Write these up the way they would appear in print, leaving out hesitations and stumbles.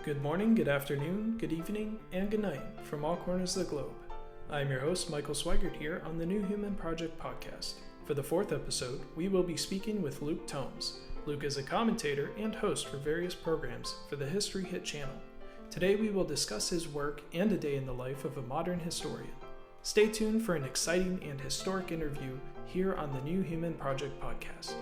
Good morning, good afternoon, good evening, and good night from all corners of the globe. I am your host, Michael Swigert, here on the New Human Project podcast. For the fourth episode, we will be speaking with Luke Tomes. Luke is a commentator and host for various programs for the History Hit channel. Today we will discuss his work and a day in the life of a modern historian. Stay tuned for an exciting and historic interview here on the New Human Project podcast.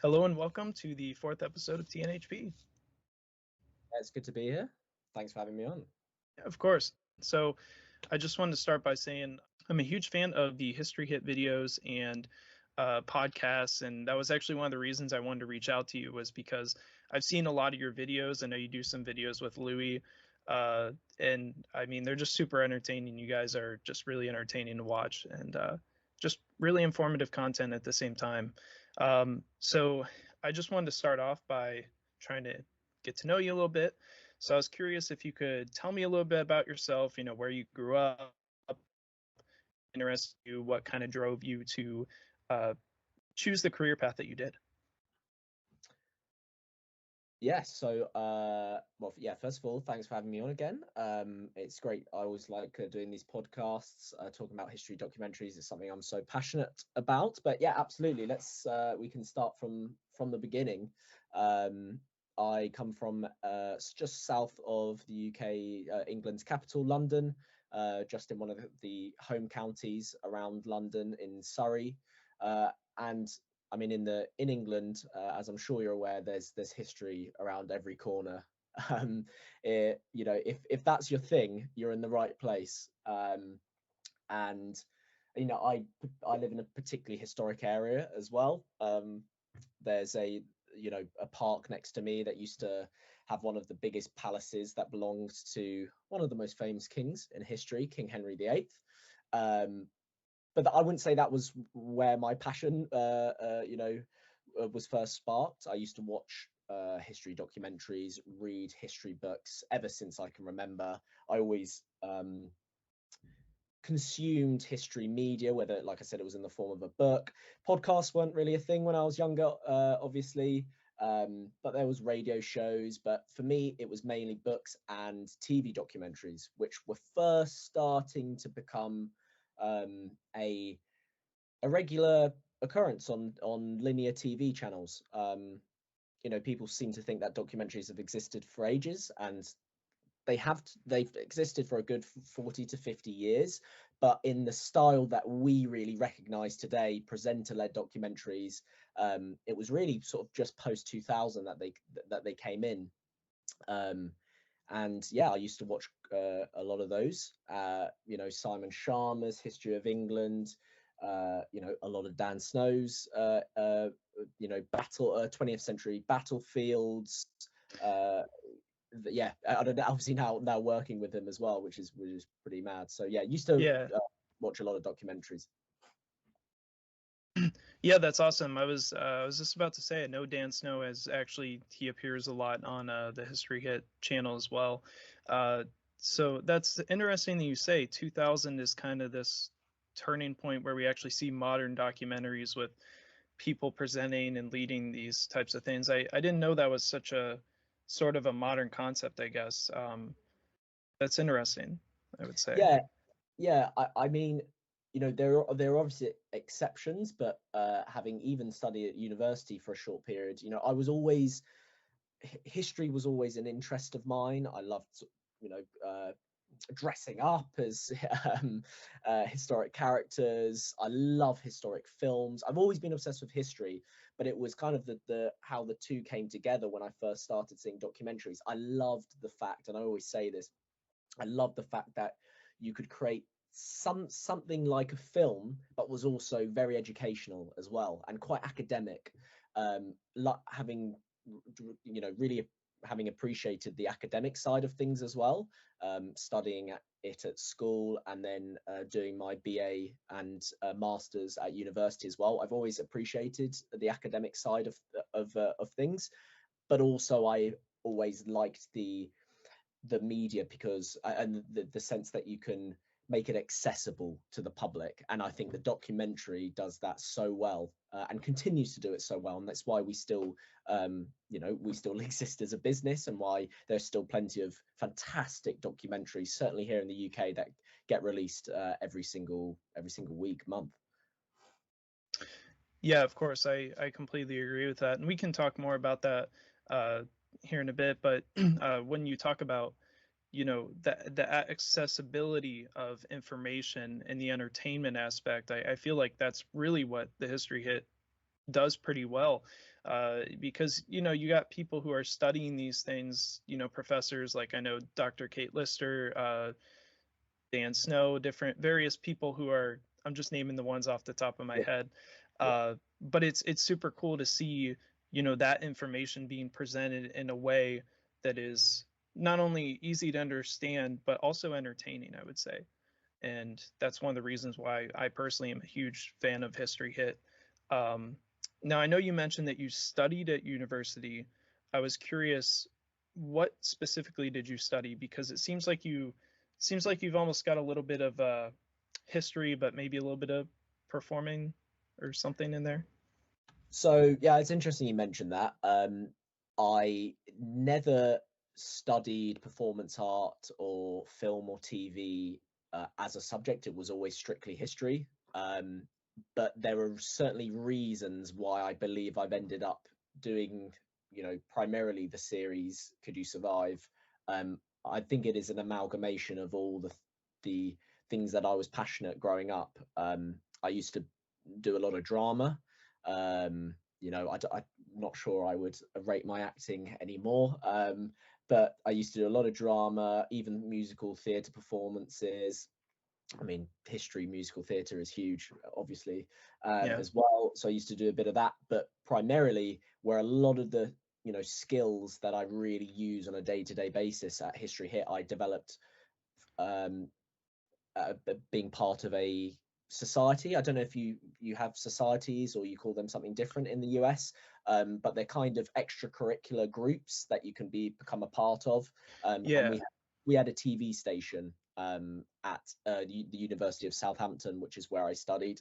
Hello and welcome to the fourth episode of TNHP. It's good to be here. Thanks for having me on. Yeah, of course. So I just wanted to start by saying I'm a huge fan of the History Hit videos and podcasts, and that was actually one of the reasons I wanted to reach out to you, was because I've seen a lot of your videos. I know you do some videos with Louis, and I mean, they're just super entertaining. You guys are just really entertaining to watch, and just really informative content at the same time. So I just wanted to start off by trying to get to know you a little bit. So I was curious if you could tell me a little bit about yourself, where you grew up, interested you, what kind of drove you to choose the career path that you did. Yes. So, first of all, thanks for having me on again. It's great. I always like doing these podcasts, talking about history documentaries. It's something I'm so passionate about. But yeah, absolutely. We can start from the beginning. I come from just south of the UK, England's capital, London, just in one of the home counties around London in Surrey. And I mean, in England, as I'm sure you're aware, there's history around every corner. If that's your thing, you're in the right place. And I live in a particularly historic area as well. There's a park next to me that used to have one of the biggest palaces that belonged to one of the most famous kings in history, King Henry VIII. But I wouldn't say that was where my passion, was first sparked. I used to watch history documentaries, read history books ever since I can remember. I always consumed history media, whether, like I said, it was in the form of a book. Podcasts weren't really a thing when I was younger, obviously, but there was radio shows. But for me, it was mainly books and TV documentaries, which were first starting to become a regular occurrence on linear TV channels. People seem to think that documentaries have existed for ages, and they've existed for a good 40 to 50 years, but in the style that we really recognize today, presenter-led documentaries. It was really sort of just post 2000 that they came in. And yeah, I used to watch a lot of those. Simon Sharma's History of England. A lot of Dan Snow's 20th century battlefields. I don't know, obviously now working with him as well, which is pretty mad. So yeah, used to watch a lot of documentaries. Yeah, that's awesome. I was just about to say, I know Dan Snow he appears a lot on the History Hit channel as well. So that's interesting that you say 2000 is kind of this turning point where we actually see modern documentaries with people presenting and leading these types of things. I didn't know that was such a sort of a modern concept, I guess. That's interesting, I would say. Yeah. I mean, there are obviously exceptions, but having even studied at university for a short period, I was always history was always an interest of mine. I loved, dressing up as historic characters. I love historic films. I've always been obsessed with history, but it was kind of the how the two came together when I first started seeing documentaries. I loved the fact, and I always say this, I love the fact that you could create something like a film, but was also very educational as well and quite academic. Having really having appreciated the academic side of things as well, studying it at school and then doing my BA and masters at university as well. I've always appreciated the academic side of things, but also I always liked the media because and the sense that you can make it accessible to the public, and I think the documentary does that so well, and continues to do it so well, and that's why we still we still exist as a business, and why there's still plenty of fantastic documentaries, certainly here in the UK, that get released every single week, month. Yeah, of course, I completely agree with that, and we can talk more about that here in a bit. But when you talk about the accessibility of information and the entertainment aspect, I feel like that's really what the History Hit does pretty well, because you got people who are studying these things, professors like I know Dr. Kate Lister, Dan Snow, different various people who are, I'm just naming the ones off the top of my head. But it's super cool to see that information being presented in a way that is not only easy to understand but also entertaining, I would say. And that's one of the reasons why I personally am a huge fan of History Hit. Now, I know you mentioned that you studied at university. I was curious, what specifically did you study? Because it seems like you've almost got a little bit of history, but maybe a little bit of performing or something in there. So yeah, it's interesting you mentioned that. I never studied performance art or film or TV as a subject. It was always strictly history. But there are certainly reasons why I believe I've ended up doing, primarily the series Could You Survive? I think it is an amalgamation of all the things that I was passionate growing up. I used to do a lot of drama. I'm not sure I would rate my acting anymore, but I used to do a lot of drama, even musical theatre performances. I mean, history, musical theatre is huge, obviously, as well. So I used to do a bit of that, but primarily where a lot of the skills that I really use on a day-to-day basis at History Hit, I developed being part of a society. I don't know if you have societies or you call them something different in the US, but they're kind of extracurricular groups that you can become a part of. And we had a TV station at the University of Southampton, which is where I studied,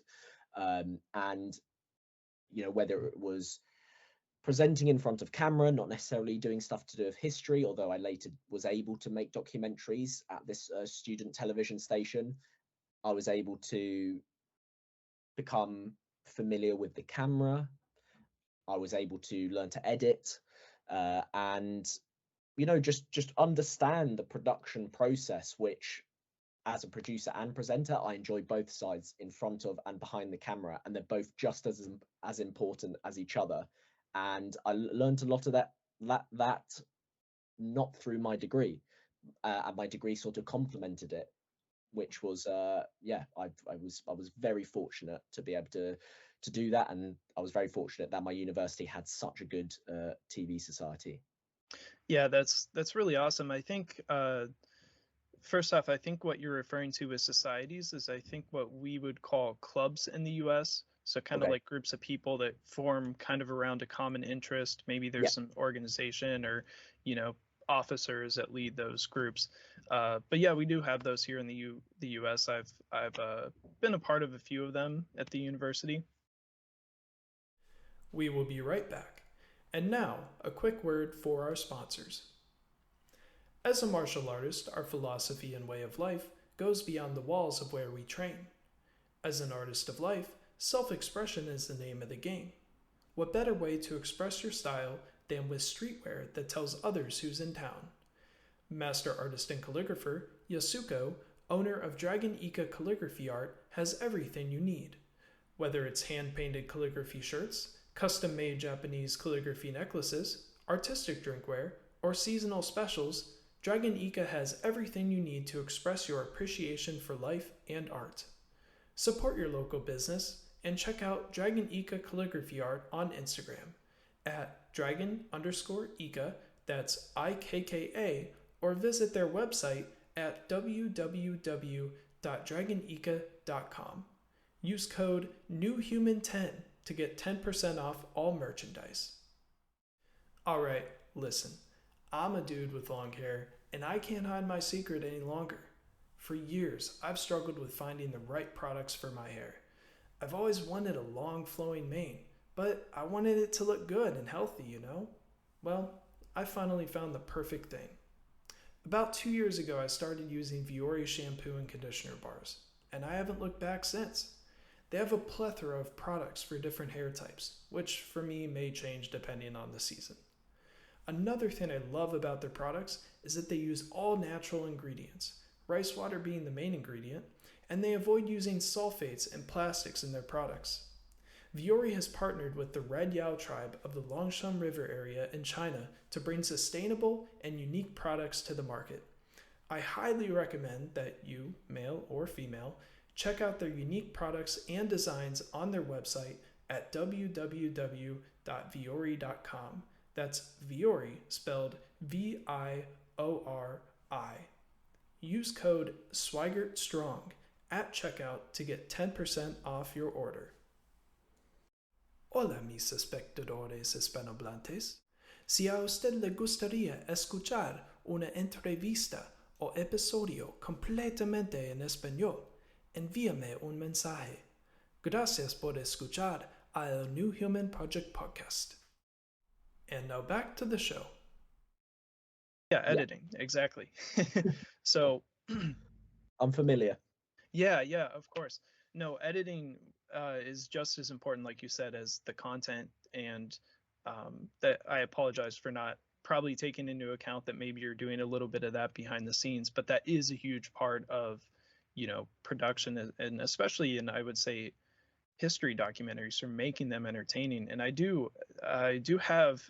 and whether it was presenting in front of camera, not necessarily doing stuff to do with history, although I later was able to make documentaries at this student television station. I was able to become familiar with the camera. I was able to learn to edit, and just understand the production process, which as a producer and presenter, I enjoy both sides, in front of and behind the camera, and they're both just as important as each other. And I learned a lot of that not through my degree, and my degree sort of complemented it, which was I was very fortunate to be able to do that, and I was very fortunate that my university had such a good TV society. Yeah, that's really awesome. I think first off, I think what you're referring to with societies is I think what we would call clubs in the US. So kind of like groups of people that form kind of around a common interest. Maybe there's some organization or, officers that lead those groups. But yeah, we do have those here in the US. I've been a part of a few of them at the university. We will be right back. And now, a quick word for our sponsors. As a martial artist, our philosophy and way of life goes beyond the walls of where we train. As an artist of life, self-expression is the name of the game. What better way to express your style than with streetwear that tells others who's in town? Master artist and calligrapher Yasuko, owner of Dragon Ika Calligraphy Art, has everything you need. Whether it's hand-painted calligraphy shirts, custom-made Japanese calligraphy necklaces, artistic drinkware, or seasonal specials, Dragon Ika has everything you need to express your appreciation for life and art. Support your local business and check out Dragon Ika Calligraphy Art on Instagram at Dragon_Ika That's IKKA, or visit their website at www.dragonica.com. Use code NEWHUMAN10 to get 10% off all merchandise. Alright, listen. I'm a dude with long hair, and I can't hide my secret any longer. For years, I've struggled with finding the right products for my hair. I've always wanted a long flowing mane, but I wanted it to look good and healthy, you know? Well, I finally found the perfect thing. About 2 years ago, I started using Viore shampoo and conditioner bars, and I haven't looked back since. They have a plethora of products for different hair types, which for me may change depending on the season. Another thing I love about their products is that they use all natural ingredients, rice water being the main ingredient, and they avoid using sulfates and plastics in their products. Viore has partnered with the Red Yao tribe of the Longshan River area in China to bring sustainable and unique products to the market. I highly recommend that you, male or female, check out their unique products and designs on their website at www.viore.com. That's Viore, spelled Viori. Use code SWIGERTSTRONG at checkout to get 10% off your order. Hola mis espectadores hispanohablantes. Si a usted le gustaría escuchar una entrevista o episodio completamente en español, envíame un mensaje. Gracias por escuchar a El New Human Project podcast. And now back to the show. Yeah, editing, exactly. So I'm familiar. yeah, of course. No, editing is just as important, like you said, as the content. And that I apologize for not probably taking into account that maybe you're doing a little bit of that behind the scenes, but that is a huge part of, production, and especially in, I would say, history documentaries, for making them entertaining. And I do have,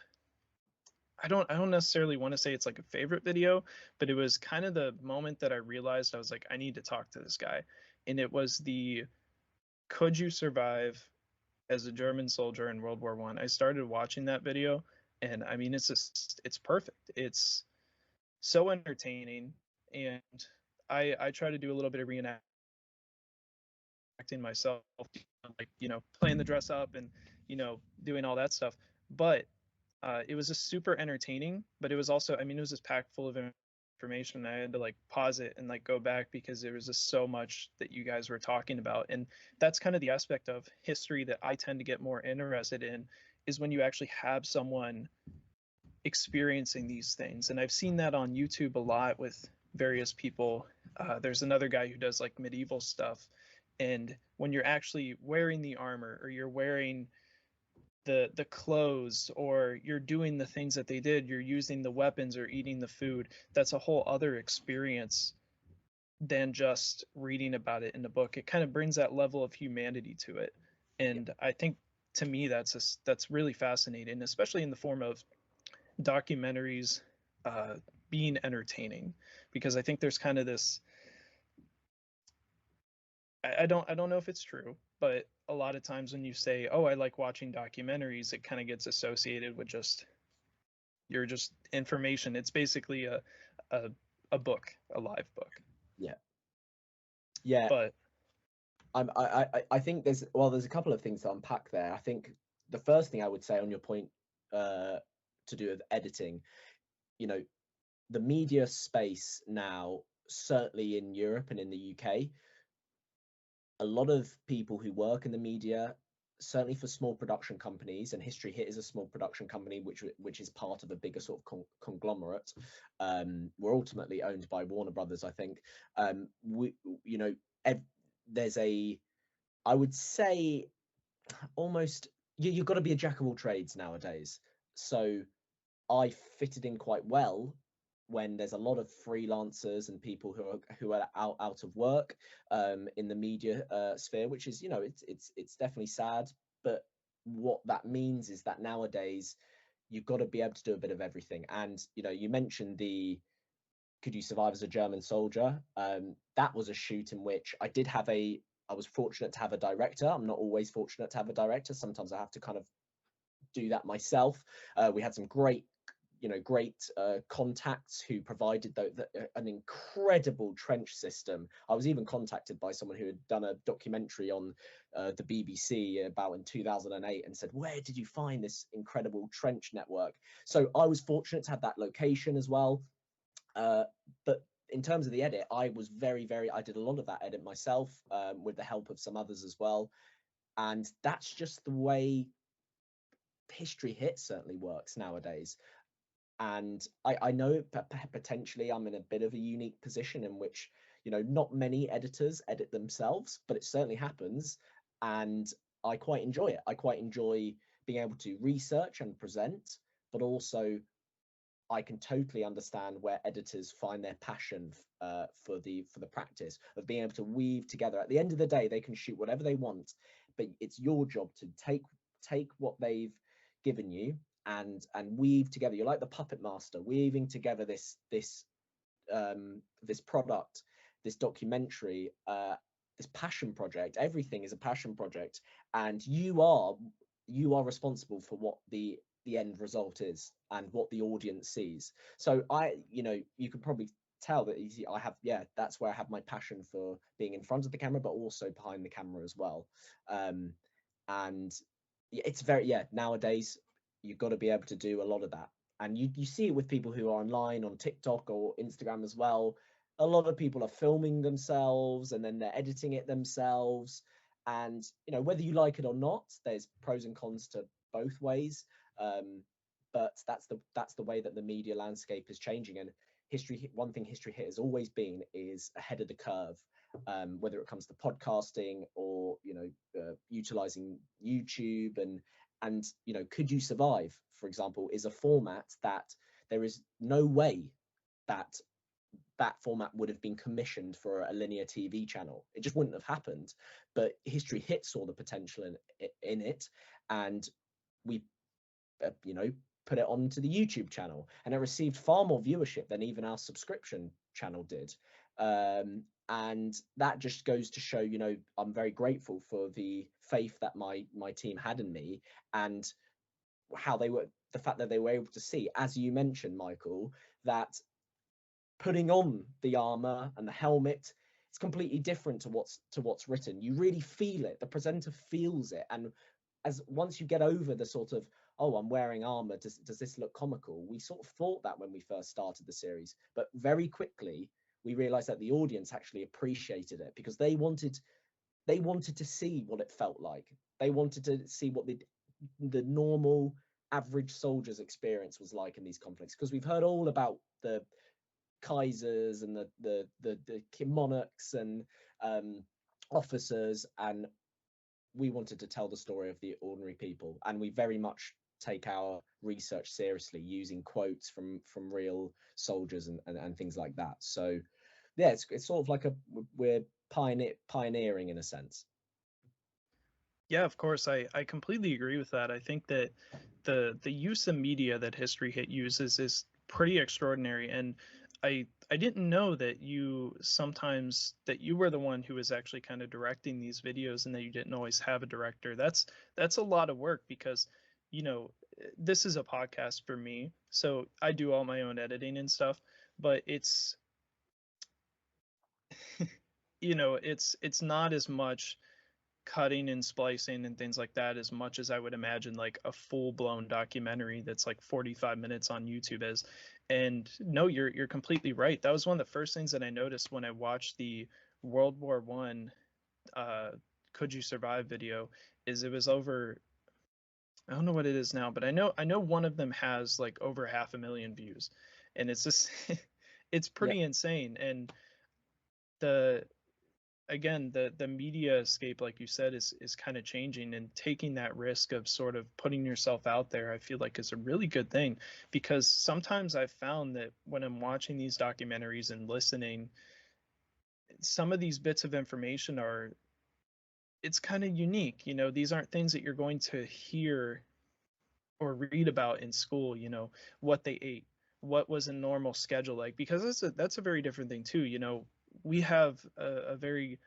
I don't necessarily want to say it's like a favorite video, but it was kind of the moment that I realized I was like, I need to talk to this guy. And it was the "Could you survive as a German soldier in World War I?" I started watching that video, and I mean, it's perfect. It's so entertaining, and I try to do a little bit of reenacting myself, like, playing the dress up and, doing all that stuff. But it was just super entertaining, but it was also, I mean, it was just packed full of information. I had to like pause it and like go back because there was just so much that you guys were talking about. And that's kind of the aspect of history that I tend to get more interested in, is when you actually have someone experiencing these things. And I've seen that on YouTube a lot with various people. There's another guy who does like medieval stuff. And when you're actually wearing the armor, or you're wearing the clothes, or you're doing the things that they did, you're using the weapons or eating the food, that's a whole other experience than just reading about it in a book. It kind of brings that level of humanity to it. And I think, to me, that's really fascinating, especially in the form of documentaries being entertaining, because I think there's kind of this, I don't know if it's true, but a lot of times when you say, "Oh, I like watching documentaries," it kind of gets associated with just information. It's basically a book, a live book. Yeah. But I think there's a couple of things to unpack there. I think the first thing I would say on your point to do with editing, the media space now, certainly in Europe and in the UK, a lot of people who work in the media, certainly for small production companies, and History Hit is a small production company which is part of a bigger sort of conglomerate. We're ultimately owned by Warner Brothers, I think. There's I would say, almost, you've got to be a jack of all trades nowadays. So I fitted in quite well when there's a lot of freelancers and people who are out of work in the media sphere, which is, it's definitely sad. But what that means is that nowadays you've got to be able to do a bit of everything. And you mentioned the "Could you survive as a German soldier?" That was a shoot in which I was fortunate to have a director. I'm not always fortunate to have a director. Sometimes I have to kind of do that myself. We had some great great contacts who provided an incredible trench system. I was even contacted by someone who had done a documentary on the BBC about in 2008 and said, where did you find this incredible trench network? So I was fortunate to have that location as well. But in terms of the edit, I was I did a lot of that edit myself, with the help of some others as well. And that's just the way History Hit certainly works nowadays. And I know potentially I'm in a bit of a unique position in which, not many editors edit themselves, but it certainly happens. And I quite enjoy it. I quite enjoy being able to research and present, but also I can totally understand where editors find their passion for the practice of being able to weave together. At the end of the day, they can shoot whatever they want, but it's your job to take what they've given you and weave together. You're like the puppet master, weaving together this product, this documentary, this passion project. Everything is a passion project, and you are responsible for what the end result is and what the audience sees. So you can probably tell that I have, that's where I have my passion for being in front of the camera, but also behind the camera as well. And it's nowadays you've got to be able to do a lot of that. And you see it with people who are online on TikTok or Instagram as well. A lot of people are filming themselves and then they're editing it themselves. And, whether you like it or not, there's pros and cons to both ways. But that's the way that the media landscape is changing. And one thing History Hit has always been is ahead of the curve, whether it comes to podcasting or, utilizing YouTube and Could You Survive, for example, is a format that there is no way that format would have been commissioned for a linear TV channel. It just wouldn't have happened. But History Hit saw the potential in it, and we, put it onto the YouTube channel, and it received far more viewership than even our subscription channel did. And that just goes to show, I'm very grateful for the faith that my team had in me, and the fact that they were able to see, as you mentioned, Michael, that putting on the armor and the helmet, it's completely different to what's written. You really feel it. The presenter feels it. And once you get over the sort of, oh, I'm wearing armor, does this look comical? We sort of thought that when we first started the series, but very quickly we realized that the audience actually appreciated it because they wanted to see what it felt like. They wanted to see what the normal average soldier's experience was like in these conflicts, because we've heard all about the Kaisers and the monarchs and officers, and we wanted to tell the story of the ordinary people. And we very much take our research seriously, using quotes from real soldiers and things like that. So it's sort of like we're pioneering in a sense. Yeah, of course, I completely agree with that. I think that the use of media that History Hit uses is pretty extraordinary, and I didn't know that you were the one who was actually kind of directing these videos, and that you didn't always have a director. That's a lot of work, because this is a podcast for me, so I do all my own editing and stuff, but it's it's not as much cutting and splicing and things like that as much as I would imagine like a full-blown documentary that's like 45 minutes on YouTube is. And no, you're completely right. That was one of the first things that I noticed when I watched the World War One Could You Survive video, is it was over, I don't know what it is now, but I know one of them has like over 500,000 views, and it's just it's pretty insane. And the media escape, like you said, is kind of changing, and taking that risk of sort of putting yourself out there, I feel like is a really good thing, because sometimes I've found that when I'm watching these documentaries and listening, some of these bits of information it's kind of unique. These aren't things that you're going to hear or read about in school, what they ate, what was a normal schedule like, because that's a very different thing too. We have a very,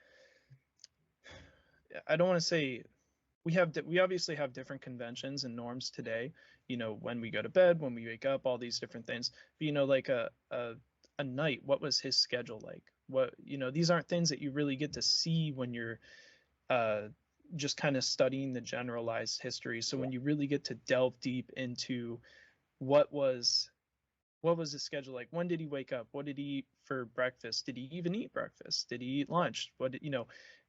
I don't want to say we obviously have different conventions and norms today, when we go to bed, when we wake up, all these different things. But like a night, what was his schedule like? What, these aren't things that you really get to see when you're just kind of studying the generalized history. So when you really get to delve deep into what was his schedule like? When did he wake up? What did he eat for breakfast? Did he even eat breakfast? Did he eat lunch?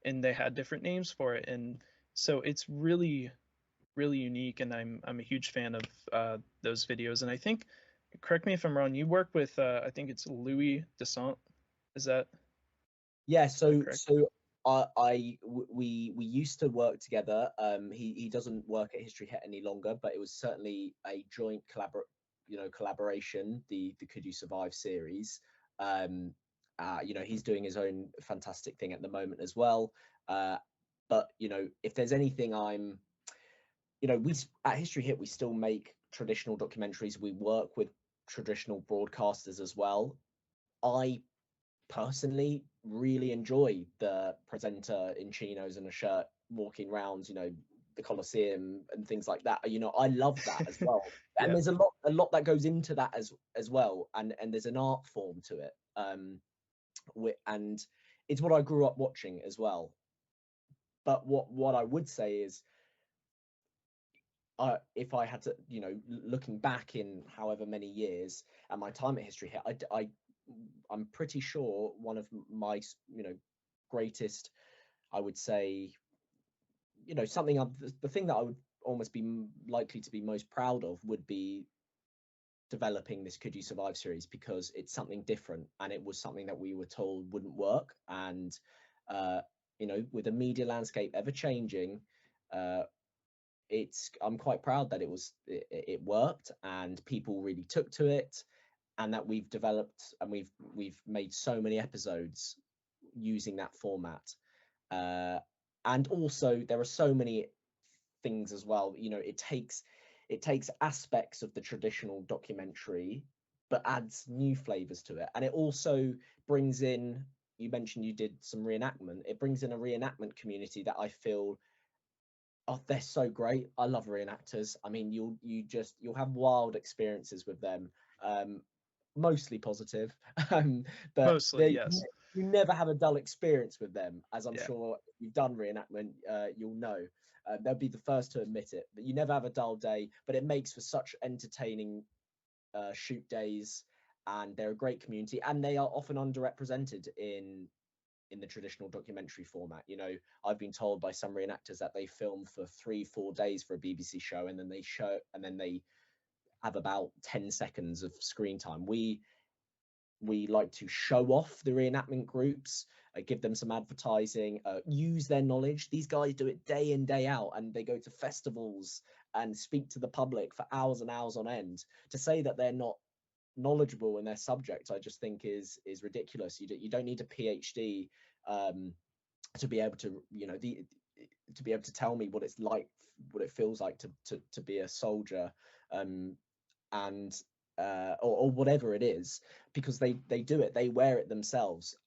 And they had different names for it. And so it's really, really unique. And I'm a huge fan of those videos. And I think, correct me if I'm wrong, you work with, I think it's Louis Descent. Is that? Yeah. So, correct? we used to work together. He doesn't work at History Hit any longer, but it was certainly a joint collaboration. The Could You Survive series. He's doing his own fantastic thing at the moment as well. But if there's anything we at History Hit, we still make traditional documentaries. We work with traditional broadcasters as well. I personally really enjoy the presenter in chinos and a shirt walking around, the Colosseum and things like that. I love that as well. Yeah. And there's a lot that goes into that as well. And there's an art form to it. And it's what I grew up watching as well. But what I would say is, if I had to, looking back in however many years at my time at History Hit, I'm pretty sure one of my, greatest, I would say, the thing that I would almost be likely to be most proud of would be developing this Could You Survive series, because it's something different, and it was something that we were told wouldn't work. And, with the media landscape ever changing, I'm quite proud that it worked and people really took to it, and that we've developed and we've made so many episodes using that format. And also there are so many things as well. It takes aspects of the traditional documentary but adds new flavors to it, and it also brings in, you mentioned you did some reenactment, it brings in a reenactment community that I feel, oh, they're so great. I love reenactors. I mean, you'll have wild experiences with them, mostly positive, but Mostly, yes. you never have a dull experience with them, as I'm Yeah. sure if you've done reenactment, you'll know. They'll be the first to admit it, but you never have a dull day. But it makes for such entertaining shoot days, and they're a great community, and they are often underrepresented in the traditional documentary format. I've been told by some reenactors that they film for 3-4 days for a BBC show, and then they have about 10 seconds of screen time. We like to show off the reenactment groups, give them some advertising, use their knowledge. These guys do it day in, day out, and they go to festivals and speak to the public for hours and hours on end. To say that they're not knowledgeable in their subject, I just think is ridiculous. You don't need a PhD to be able to, to be able to tell me what it's like, what it feels like to be a soldier, and or whatever it is, because they do it, they wear it themselves,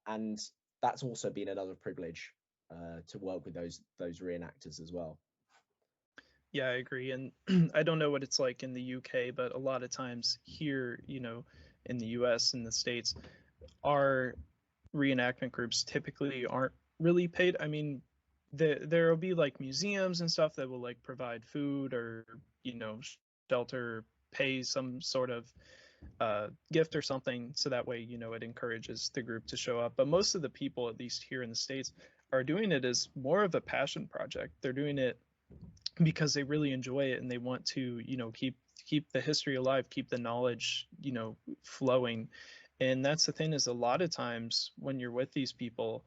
and that's also been another privilege, to work with those reenactors as well. Yeah, I agree. And I don't know what it's like in the UK, but a lot of times here, in the US and the States, our reenactment groups typically aren't really paid. I mean, there'll be like museums and stuff that will like provide food or, shelter, pay some sort of gift or something, so that way, it encourages the group to show up. But most of the people, at least here in the States, are doing it as more of a passion project. They're doing it because they really enjoy it, and they want to, keep the history alive, keep the knowledge, flowing. And that's the thing, is a lot of times when you're with these people,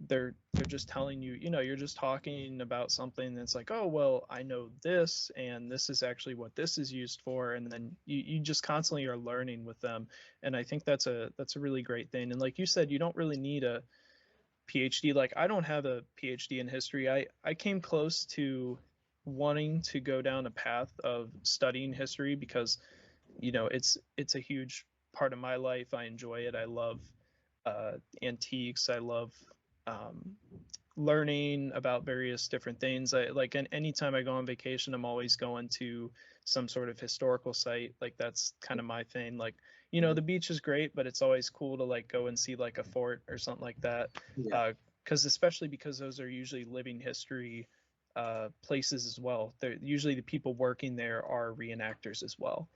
they're just telling you, you're just talking about something that's like, oh, well, I know this, and this is actually what this is used for. And then you just constantly are learning with them. And I think that's a really great thing. And like you said, you don't really need a PhD. Like, I don't have a PhD in history. I came close to wanting to go down a path of studying history because, it's a huge part of my life. I enjoy it. I love antiques. I love learning about various different things. Anytime I go on vacation, I'm always going to some sort of historical site. Like that's kind of my thing. Like, the beach is great, but it's always cool to like go and see like a fort or something like that. Yeah. Especially because those are usually living history places as well. They're usually the people working there are reenactors as well.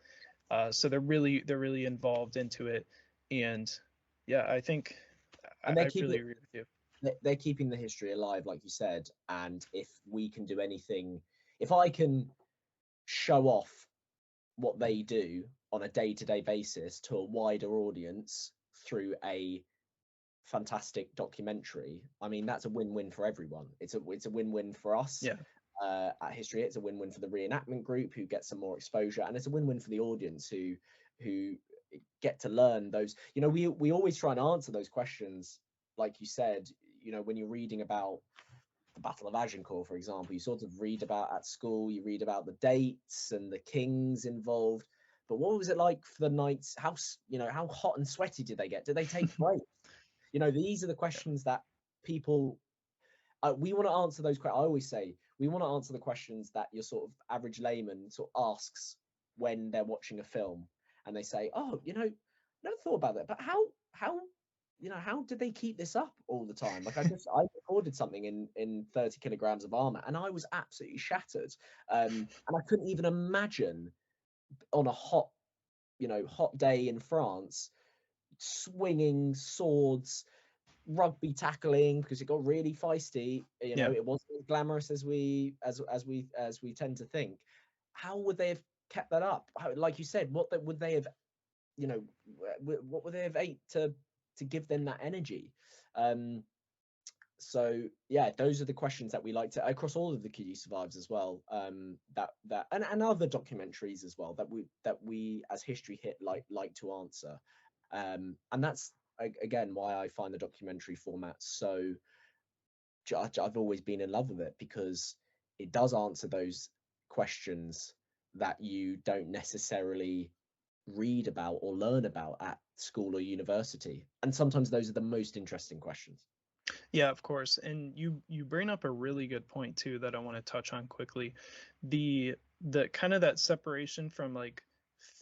So they're really involved into it. And yeah, I think And I really agree with you. they're keeping the history alive, like you said. And if we can do anything, if I can show off what they do on a day-to-day basis to a wider audience through a fantastic documentary, I mean, that's a win-win for everyone. It's a win-win for us. Yeah. At History, it's a win-win for the reenactment group who get some more exposure, and it's a win-win for the audience who get to learn those. We always try and answer those questions, like you said. When you're reading about the Battle of Agincourt, for example, you sort of read about at school, you read about the dates and the kings involved. But what was it like for the knights? How hot and sweaty did they get? Did they take breaks? These are the questions that people we want to answer those questions. I always say we want to answer the questions that your sort of average layman sort of asks when they're watching a film, and they say, "Oh, never thought about that, but how did they keep this up all the time? Like I recorded something in 30 kilograms of armor, and I was absolutely shattered, and I couldn't even imagine on a hot day in France, swinging swords, rugby tackling, because it got really feisty. It wasn't as glamorous as we tend to think. How would they have kept that up? Like you said, what would they have what would they have ate to give them that energy? So yeah, those are the questions that we like to across all of the QD Survives as well. That and other documentaries as well that we as History Hit like to answer. And that's again why I find the documentary format so. I've always been in love with it, because it does answer those questions that you don't necessarily read about or learn about at school or university, and sometimes those are the most interesting questions. Yeah, of course. And you bring up a really good point too that I want to touch on quickly. The kind of that separation from like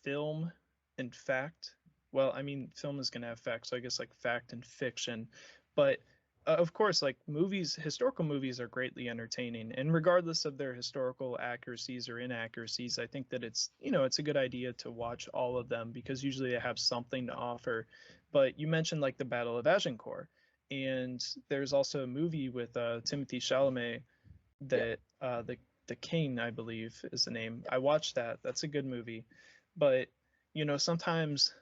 film and fact. Well, I mean, film is going to have fact, so I guess like fact and fiction. But of course, like historical movies are greatly entertaining, and regardless of their historical accuracies or inaccuracies, I think that it's a good idea to watch all of them because usually they have something to offer. But you mentioned like the Battle of Agincourt, and there's also a movie with Timothy Chalamet that the King, I believe, is the name. I watched that. That's a good movie, but sometimes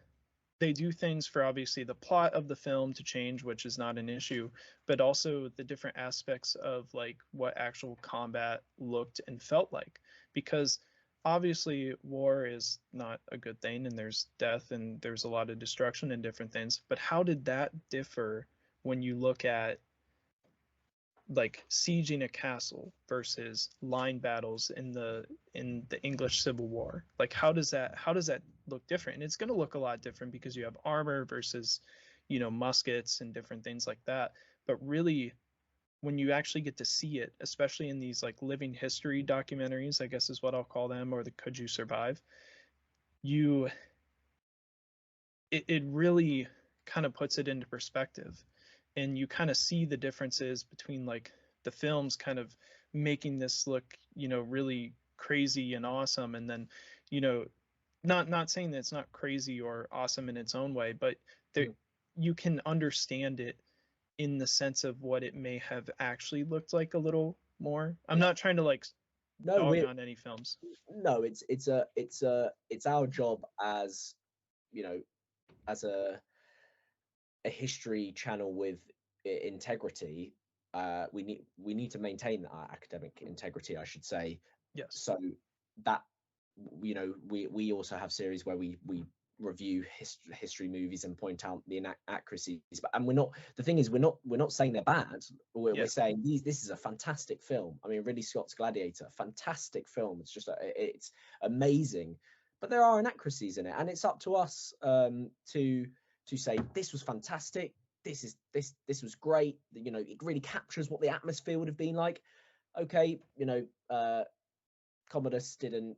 they do things for obviously the plot of the film to change, which is not an issue, but also the different aspects of like what actual combat looked and felt like, because obviously war is not a good thing and there's death and there's a lot of destruction and different things, but how did that differ when you look at like sieging a castle versus line battles in the English Civil War? Like how does that look different? And it's going to look a lot different because you have armor versus muskets and different things like that. But really, when you actually get to see it, especially in these like living history documentaries, I guess is what I'll call them, or the Could You Survive, it really kind of puts it into perspective, and you kind of see the differences between like the films kind of making this look really crazy and awesome, and then not saying that it's not crazy or awesome in its own way, but there you can understand it in the sense of what it may have actually looked like a little more. I'm not trying to like dog on any films. No, it's our job as as a history channel with integrity. We need to maintain our academic integrity, I should say. Yes. So that we also have series where we review history movies and point out the inaccuracies. And the thing is, we're not saying they're bad. We're saying this is a fantastic film. I mean, Ridley Scott's Gladiator, fantastic film. It's just it's amazing, but there are inaccuracies in it, and it's up to us to say this was fantastic. this was great. You know, it really captures what the atmosphere would have been like. Okay, you know, Commodus didn't.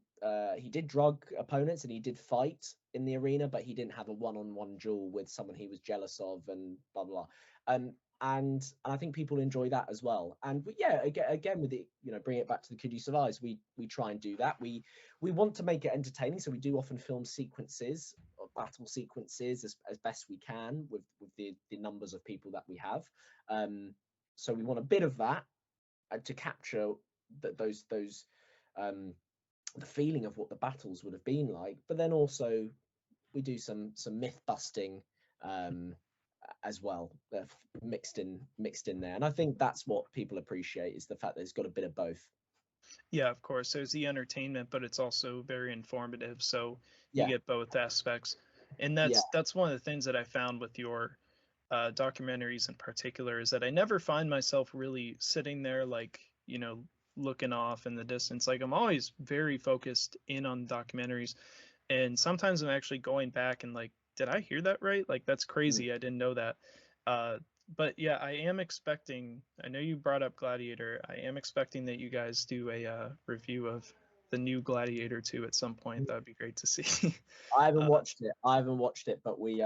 He did drug opponents and he did fight in the arena, but he didn't have a one-on-one duel with someone he was jealous of and blah blah. And I think people enjoy that as well. And yeah, again with it, you know, bring it back to the Could You Survive? We try and do that. We want to make it entertaining, so we do often film sequences or battle sequences as best we can with the numbers of people that we have. So we want a bit of that to capture those the feeling of what the battles would have been like, but then also we do some myth busting as well, mixed in there. And I think that's what people appreciate, is the fact that it's got a bit of both. Yeah, of course. There's the entertainment, but it's also very informative. So you Yeah. get both aspects. And that's one of the things that I found with your documentaries in particular, is that I never find myself really sitting there like, you know, looking off in the distance. Like, I'm always very focused in on documentaries. And sometimes I'm actually going back and like, did I hear that right? Like, that's crazy. I didn't know that. But yeah, I am expecting, I know you brought up Gladiator. I am expecting that you guys do a review of the new Gladiator 2 at some point. That would be great to see. I haven't watched it, but we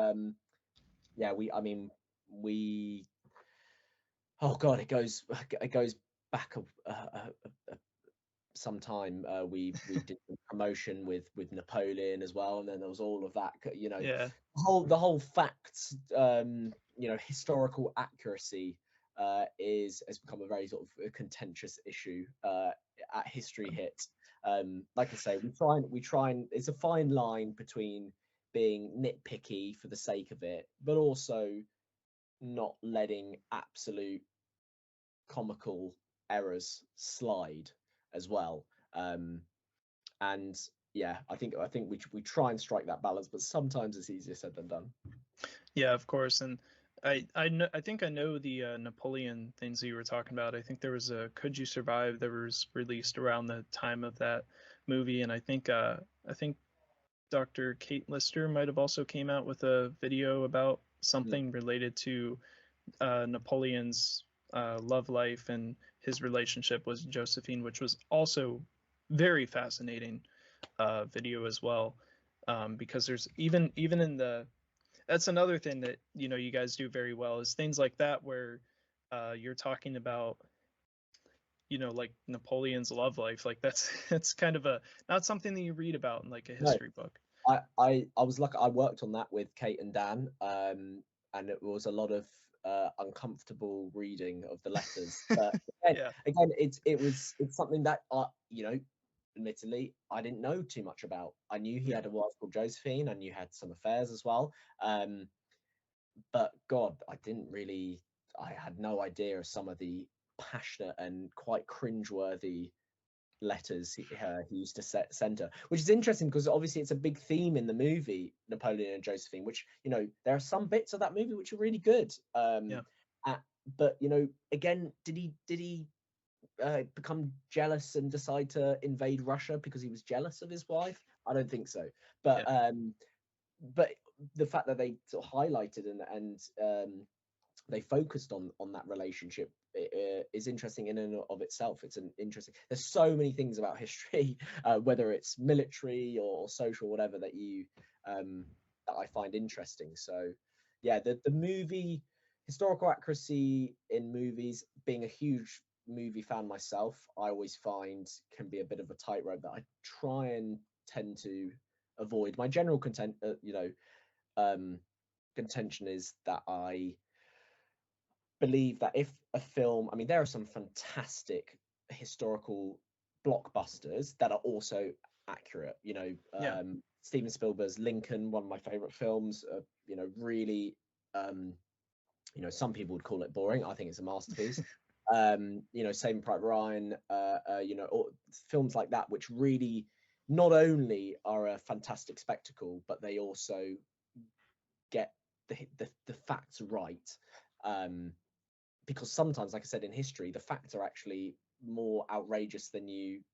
oh god, it goes back some time. We did the promotion with Napoleon as well, and then there was all of that, you know, Yeah. the whole facts, you know, historical accuracy has become a very sort of contentious issue at History Hit. Like I say, we try and it's a fine line between being nitpicky for the sake of it, but also not letting absolute comical errors slide as well. And yeah, I think we try and strike that balance, but sometimes it's easier said than done. Yeah, of course. And I think I know the Napoleon things that you were talking about. I think there was a Could You Survive that was released around the time of that movie, and I think Dr. Kate Lister might have also came out with a video about something related to Napoleon's love life and his relationship with Josephine, which was also very fascinating video as well, because there's even in the, that's another thing that, you know, you guys do very well, is things like that where you're talking about, you know, like Napoleon's love life. Like that's kind of not something that you read about in like a history book. I was lucky. I worked on that with Kate and Dan, and it was a lot of uncomfortable reading of the letters. But again, it's something that you know, admittedly, I didn't know too much about. I knew he had a wife called Josephine. I knew he had some affairs as well. But God, I had no idea of some of the passionate and quite cringeworthy letters he used to send her, which is interesting because obviously it's a big theme in the movie Napoleon and Josephine, which, you know, there are some bits of that movie which are really good. But you know, again, did he become jealous and decide to invade Russia because he was jealous of his wife? I don't think so. But but the fact that they sort of highlighted and they focused on that relationship is interesting in and of itself. It's an interesting. There's so many things about history, whether it's military or social, whatever, that that I find interesting. So, yeah, the movie historical accuracy in movies. Being a huge movie fan myself, I always find can be a bit of a tightrope that I try and tend to avoid. My general contention is that I believe that if a film, I mean, there are some fantastic historical blockbusters that are also accurate. You know, Steven Spielberg's Lincoln, one of my favorite films. You know, really, you know, some people would call it boring. I think it's a masterpiece. You know, Saving Private Ryan. You know, films like that, which really not only are a fantastic spectacle, but they also get the facts right. Because sometimes, like I said, in history, the facts are actually more outrageous than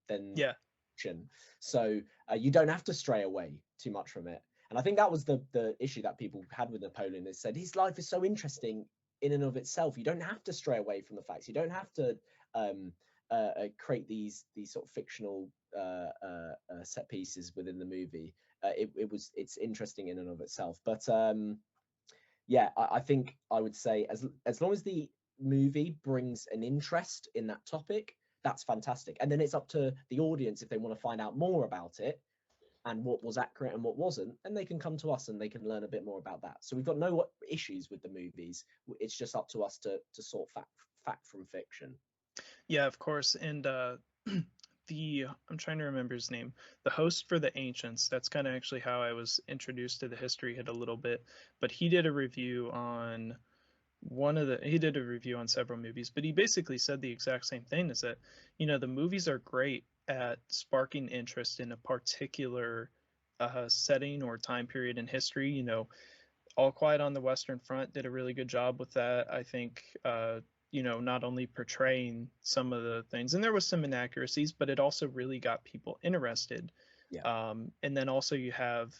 fiction. So you don't have to stray away too much from it. And I think that was the issue that people had with Napoleon, is said his life is so interesting in and of itself. You don't have to stray away from the facts. You don't have to create these sort of fictional set pieces within the movie. It's interesting in and of itself. But yeah, I think I would say as long as the movie brings an interest in that topic, that's fantastic. And then it's up to the audience if they want to find out more about it and what was accurate and what wasn't, and they can come to us and they can learn a bit more about that. So we've got no issues with the movies. It's just up to us to sort fact from fiction. Yeah, of course. And I'm trying to remember his name, the host for The Ancients. That's kind of actually how I was introduced to the History Hit a little bit. But he did a review on several movies, but he basically said the exact same thing, is that, the movies are great at sparking interest in a particular setting or time period in history. All Quiet on the Western Front did a really good job with that. I think, not only portraying some of the things, and there was some inaccuracies, but it also really got people interested. Yeah. And then also you have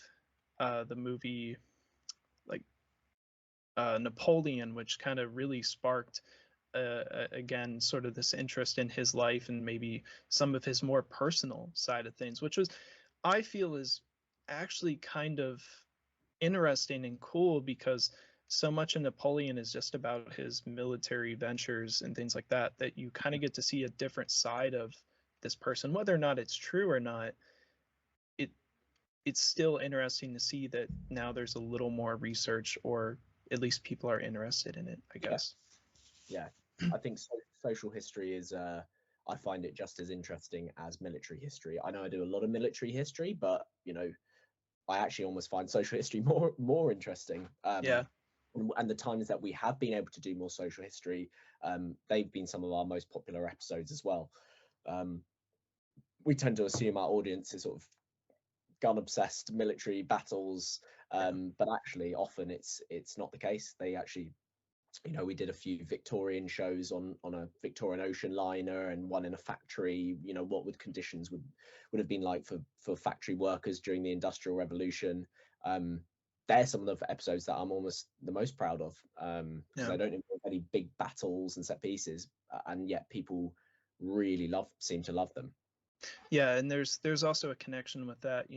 the movie like Napoleon, which kind of really sparked again sort of this interest in his life and maybe some of his more personal side of things, which I feel is actually kind of interesting and cool, because so much of Napoleon is just about his military ventures and things like that, that you kind of get to see a different side of this person. Whether or not it's true or not, it's still interesting to see that now there's a little more research, or at least people are interested in it, I guess. Yeah. I think social history is I find it just as interesting as military history. I know I do a lot of military history, but I actually almost find social history more interesting. Yeah. And the times that we have been able to do more social history, they've been some of our most popular episodes as well. We tend to assume our audience is sort of gun obsessed, military battles, but actually often it's not the case. They actually, we did a few Victorian shows on a Victorian ocean liner, and one in a factory. What would conditions would have been like for factory workers during the Industrial Revolution. They're some of the episodes that I'm almost the most proud of, because I don't involve any big battles and set pieces, and yet people really seem to love them. Yeah, and there's also a connection with that,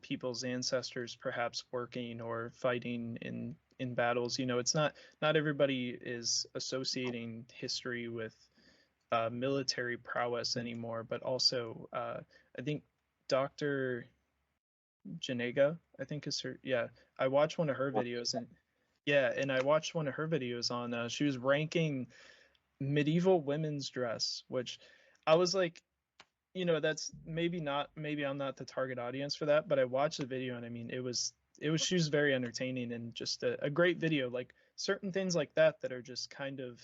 people's ancestors perhaps working or fighting in battles. It's not everybody is associating history with military prowess anymore, but also I think Dr. Janega, I think is her. Yeah, I watched one of her videos, and I watched one of her videos on she was ranking medieval women's dress, which I was like, that's maybe I'm not the target audience for that, but I watched the video, and I mean, she was very entertaining, and just a great video. Like certain things like that are just kind of,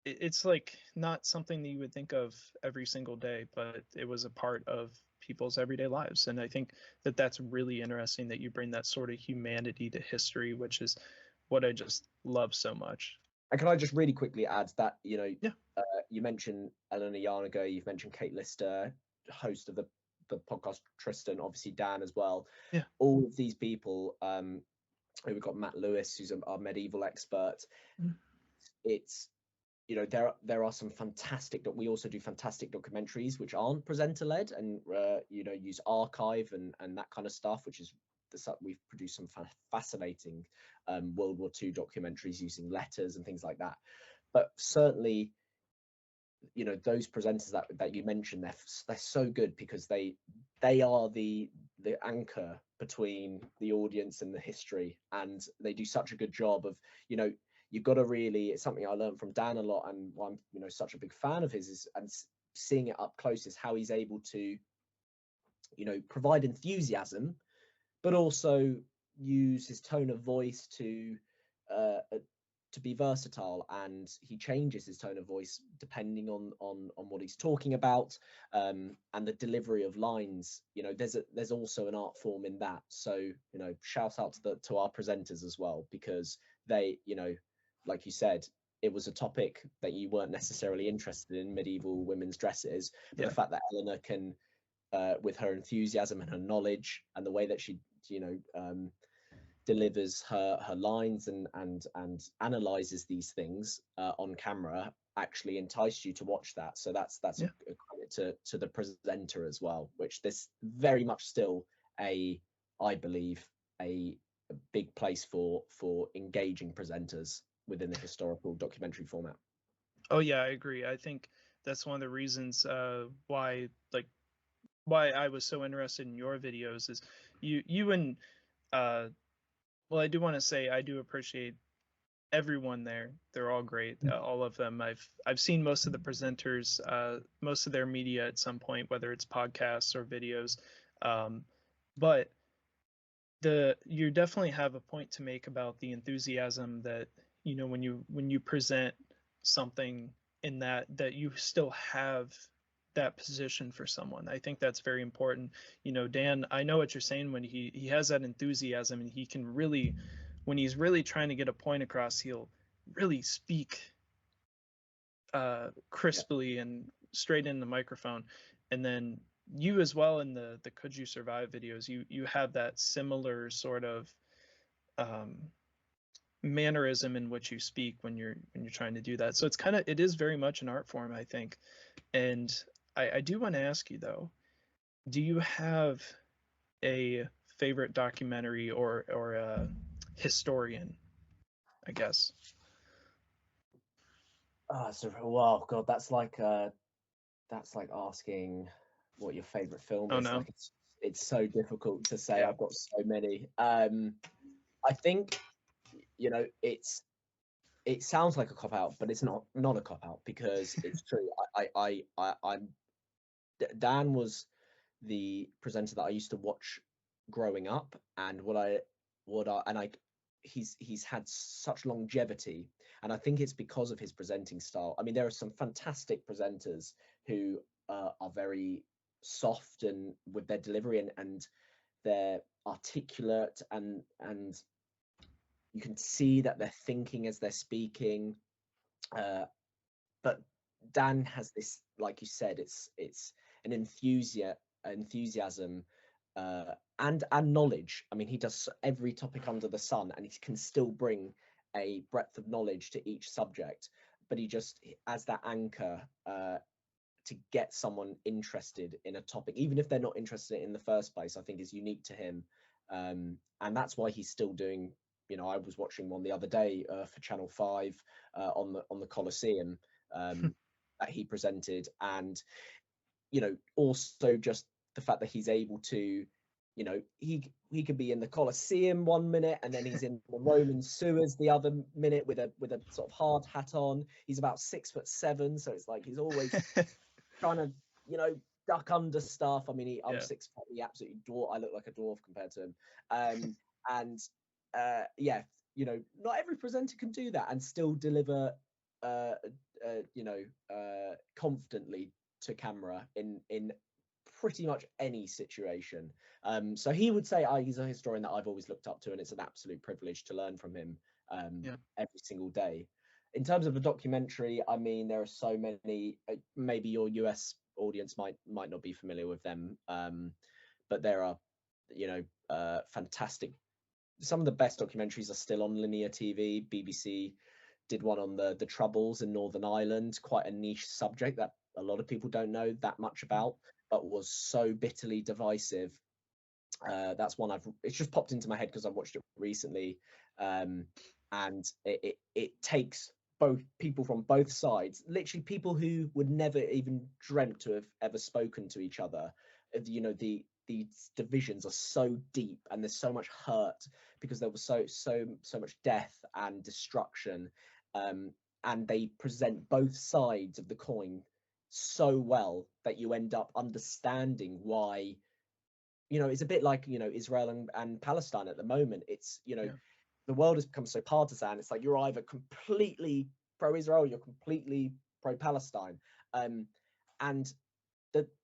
it's like not something that you would think of every single day, but it was a part of people's everyday lives. And I think that that's really interesting, that you bring that sort of humanity to history, which is what I just love so much. And can I just really quickly add that, you mentioned Eleanor Yarniger, you've mentioned Kate Lister, host of the podcast Tristan, obviously Dan as well. Yeah. All of these people, we've got Matt Lewis, who's our medieval expert. Mm. It's, there are some fantastic, we also do fantastic documentaries which aren't presenter led, and use archive and that kind of stuff, which is we've produced some fascinating World War II documentaries using letters and things like that. But certainly, those presenters that you mentioned, they're so good, because they are the anchor between the audience and the history, and they do such a good job of, you've got to really, it's something I learned from Dan a lot, and why I'm such a big fan of his, and seeing it up close, is how he's able to provide enthusiasm, but also use his tone of voice to be versatile, and he changes his tone of voice depending on what he's talking about, and the delivery of lines. There's also an art form in that. So shout out to our presenters as well, because they, like you said, it was a topic that you weren't necessarily interested in, medieval women's dresses, but the fact that Eleanor can with her enthusiasm and her knowledge and the way that she, delivers her lines and analyzes these things on camera, actually enticed you to watch that. So that's Yeah. a credit to the presenter as well, which this very much still I believe a big place for engaging presenters within the historical documentary format. Oh yeah, I agree. I think that's one of the reasons why I was so interested in your videos is you and well, I do want to say I do appreciate everyone there. They're all great, all of them. I've seen most of the presenters, most of their media at some point, whether it's podcasts or videos. But you definitely have a point to make about the enthusiasm that, when you present something in that you still have that position for someone. I think that's very important. Dan, I know what you're saying when he has that enthusiasm, and he can really, when he's really trying to get a point across, he'll really speak crisply and straight in the microphone. And then you as well, in the Could You Survive videos, you have that similar sort of mannerism in which you speak when you're trying to do that. So it is very much an art form, I think. And I do want to ask you though, do you have a favorite documentary or a historian, I guess? So wow, God, that's like asking what your favorite film Oh is. no. Like it's so difficult to say. Yeah. I've got so many. I think it sounds like a cop out, but it's not a cop out, because it's true. I'm Dan was the presenter that I used to watch growing up, and he's had such longevity, and I think it's because of his presenting style. I mean, there are some fantastic presenters who are very soft and with their delivery, and they're articulate, and you can see that they're thinking as they're speaking. But Dan has this, like you said, it's an enthusiasm and knowledge. I mean, he does every topic under the sun, and he can still bring a breadth of knowledge to each subject. But he just, as that anchor, to get someone interested in a topic, even if they're not interested in the first place, I think is unique to him. And that's why he's still doing. I was watching one the other day for Channel 5 on the Colosseum that he presented, and also just the fact that he's able to, he could be in the Colosseum one minute, and then he's in the Roman sewers the other minute with a sort of hard hat on. He's about 6'7", so it's like he's always trying to duck under stuff. I mean, I'm 6 foot, he absolutely dwarf. I look like a dwarf compared to him. And not every presenter can do that and still deliver confidently to camera in pretty much any situation. So he would say he's a historian that I've always looked up to, and it's an absolute privilege to learn from him every single day. In terms of a documentary, I mean, there are so many. Maybe your US audience might not be familiar with them, but there are fantastic. Some of the best documentaries are still on linear TV. BBC did one on the Troubles in Northern Ireland, quite a niche subject that a lot of people don't know that much about, but was so bitterly divisive. That's one it's just popped into my head because I watched it recently, and it takes both people from both sides, literally people who would never even dreamt to have ever spoken to each other. These divisions are so deep, and there's so much hurt because there was so much death and destruction, and they present both sides of the coin so well that you end up understanding why. It's a bit like Israel and Palestine at the moment. It's the world has become so partisan. It's like you're either completely pro-Israel, you're completely pro-Palestine, and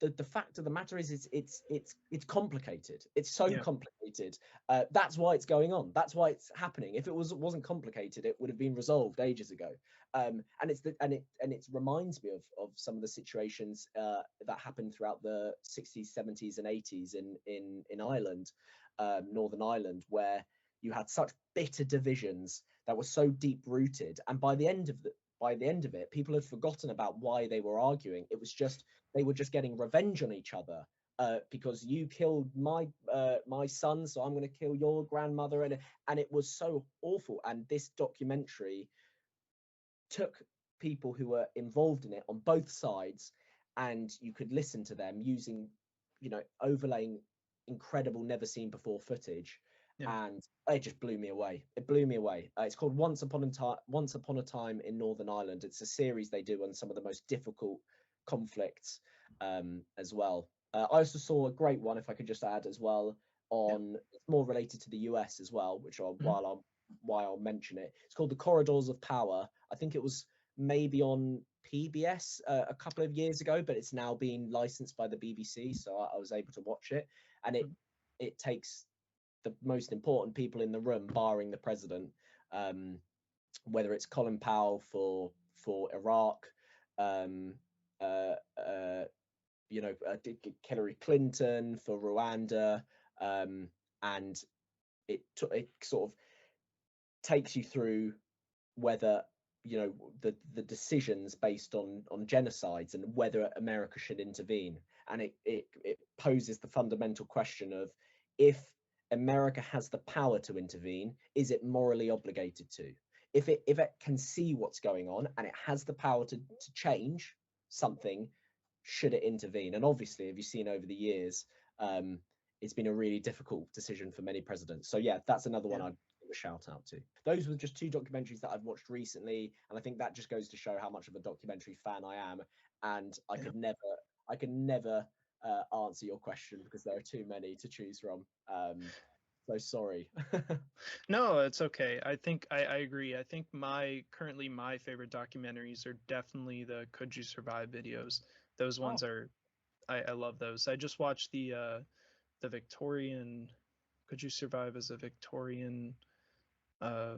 the fact of the matter is it's complicated. It's so Yeah. complicated. That's why it's going on. That's why it's happening. If it wasn't complicated, it would have been resolved ages ago. And it reminds me of some of the situations that happened throughout the 60s, 70s, and 80s in Ireland, Northern Ireland, where you had such bitter divisions that were so deep rooted, and by the end of it, people had forgotten about why they were arguing. It was just they were just getting revenge on each other, because you killed my son, so I'm going to kill your grandmother, and it was so awful. And this documentary took people who were involved in it on both sides, and you could listen to them using, overlaying incredible, never seen before footage. Yeah. And it just blew me away. It blew me away. It's called Once Upon a Time in Northern Ireland. It's a series they do on some of the most difficult conflicts, as well. I also saw a great one, if I could just add as well, Yeah. on it's more related to the US as well, which Mhm. why I'll mention it. It's called The Corridors of Power. I think it was maybe on PBS a couple of years ago, but it's now been licensed by the BBC, so I was able to watch it. And Mhm. it takes the most important people in the room, barring the president, um, whether it's Colin Powell for Iraq, um, uh, uh, Hillary Clinton for Rwanda, and it sort of takes you through whether the decisions based on genocides and whether America should intervene. And it poses the fundamental question of, if America has the power to intervene, is it morally obligated to? If it can see what's going on and it has the power to change something, should it intervene? And obviously, have you seen over the years, um, it's been a really difficult decision for many presidents. So yeah, that's another one Yeah. I'd give a shout out to. Those were just two documentaries that I've watched recently, and I think that just goes to show how much of a documentary fan I am. And Yeah. I could never answer your question because there are too many to choose from. So sorry. No, it's okay. I think I agree. I think currently my favorite documentaries are definitely the Could You Survive videos. Those Oh, ones are I love those. I just watched the Victorian Could You Survive as a Victorian uh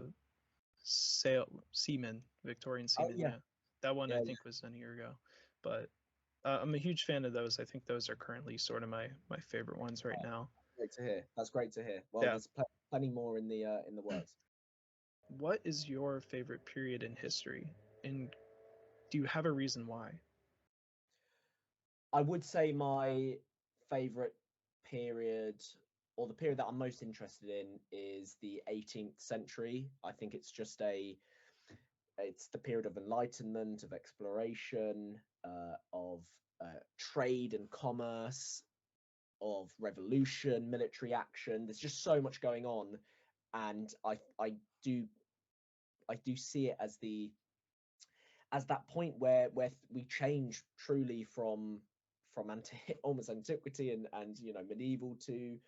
Victorian oh seaman, yeah, yeah. That one I yeah, think was done a year ago. But I'm a huge fan of those. I think those are currently sort of my favorite ones right now. great to hear. That's great to hear. Well, Yeah. there's plenty more in the works. What is your favorite period in history? And do you have a reason why? I would say my favorite period, or the period that I'm most interested in, is the 18th century. I think it's the period of enlightenment, of exploration, of trade and commerce, of revolution, military action. There's just so much going on, and do I do see it as that point where we change truly from almost antiquity and medieval to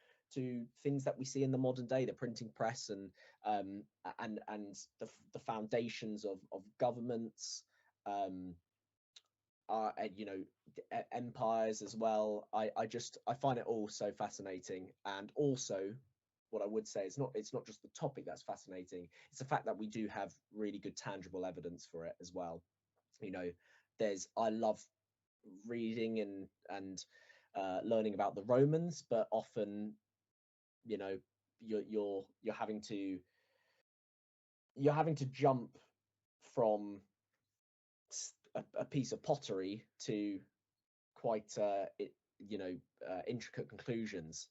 things that we see in the modern day, the printing press, and the foundations of governments, um, and empires as well. I find it all so fascinating. And also, what I would say is it's not just the topic that's fascinating, it's the fact that we do have really good tangible evidence for it as well. you know I love reading and learning about the Romans, but often, you know you're having to jump from a piece of pottery to quite intricate conclusions,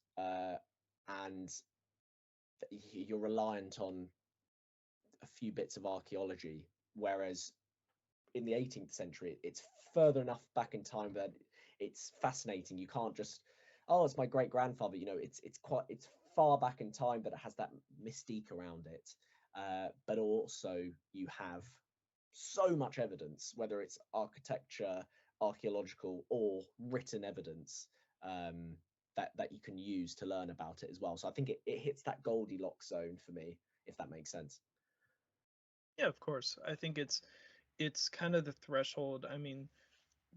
and you're reliant on a few bits of archaeology, whereas in the 18th century it's further enough back in time that it's fascinating. You can't just, oh, it's my great grandfather. It's far back in time, but it has that mystique around it. But also you have so much evidence, whether it's architecture, archaeological, or written evidence, that you can use to learn about it as well. So I think it hits that Goldilocks zone for me, if that makes sense. Yeah, of course. I think it's kind of the threshold. I mean,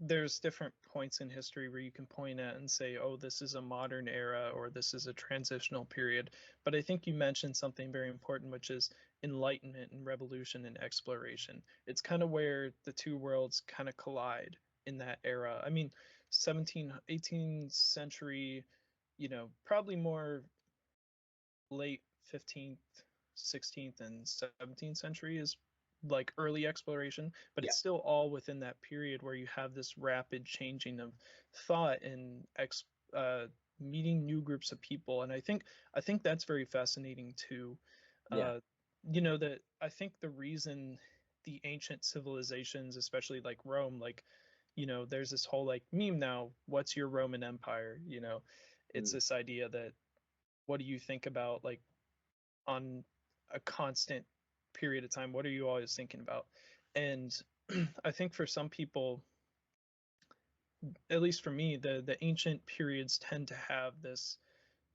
there's different points in history where you can point at and say, oh, this is a modern era or this is a transitional period. But I think you mentioned something very important, which is enlightenment and revolution and exploration. It's kind of where the two worlds kind of collide in that era. I mean, 18th century, probably more late 15th, 16th, and 17th century is like early exploration, but it's still all within that period where you have this rapid changing of thought and meeting new groups of people. And I think that's very fascinating too. That I think the reason the ancient civilizations, especially like Rome, like, there's this whole like meme now, what's your Roman Empire? It's this idea that what do you think about, like, on a constant period of time, what are you always thinking about? And I think for some people, at least for me, the ancient periods tend to have this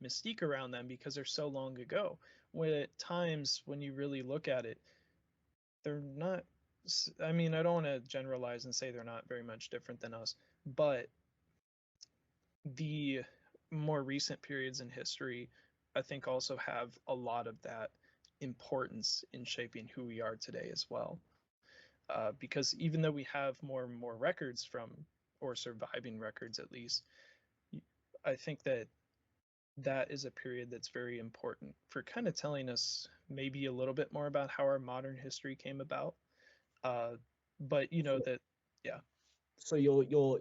mystique around them because they're so long ago, when at times when you really look at it, they're not, I mean, I don't want to generalize and say they're not very much different than us, but the more recent periods in history, I think, also have a lot of that importance in shaping who we are today as well. Because even though we have more and more records from, or surviving records at least, I think that that is a period that's very important for kind of telling us maybe a little bit more about how our modern history came about. But that, yeah. So your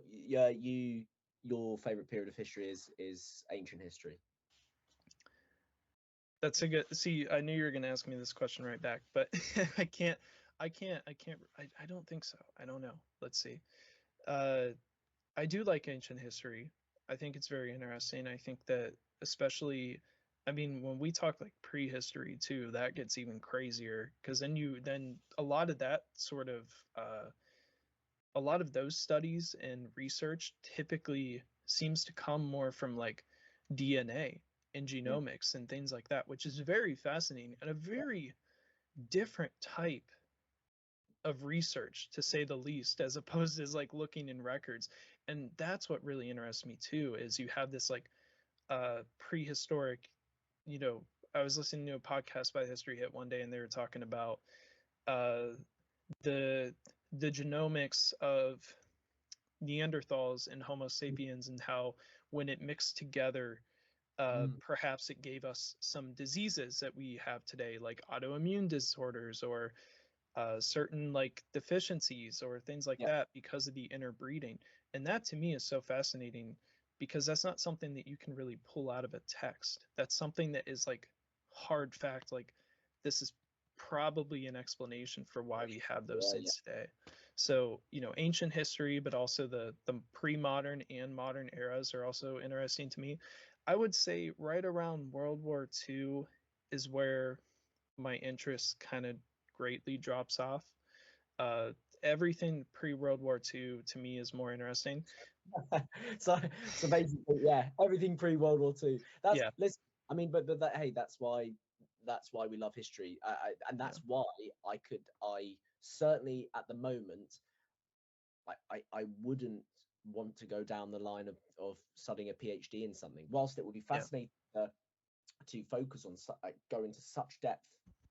favorite period of history is ancient history. That's a good. See, I knew you were going to ask me this question right back, but I can't. I don't think so. I don't know. Let's see. I do like ancient history. I think it's very interesting. I think that, especially, I mean, when we talk like prehistory too, that gets even crazier, because then a lot of that sort of a lot of those studies and research typically seems to come more from like DNA and genomics and things like that, which is very fascinating and a very different type of research, to say the least, as opposed to like looking in records. And that's what really interests me too, is you have this like prehistoric, I was listening to a podcast by History Hit one day, and they were talking about the genomics of Neanderthals and Homo sapiens, and how when it mixed together, perhaps it gave us some diseases that we have today, like autoimmune disorders or certain like deficiencies or things like that, because of the interbreeding. And that to me is so fascinating, because that's not something that you can really pull out of a text. That's something that is like hard fact, like this is probably an explanation for why we have those things today. So, ancient history, but also the pre-modern and modern eras are also interesting to me. I would say right around World War II is where my interest kind of greatly drops off. Everything pre-World War II to me is more interesting. so basically, everything pre-World War II. Listen, I mean, but that, hey, that's why we love history, and that's why I certainly at the moment, I wouldn't want to go down the line of studying a PhD in something, whilst it would be fascinating to focus on, go into such depth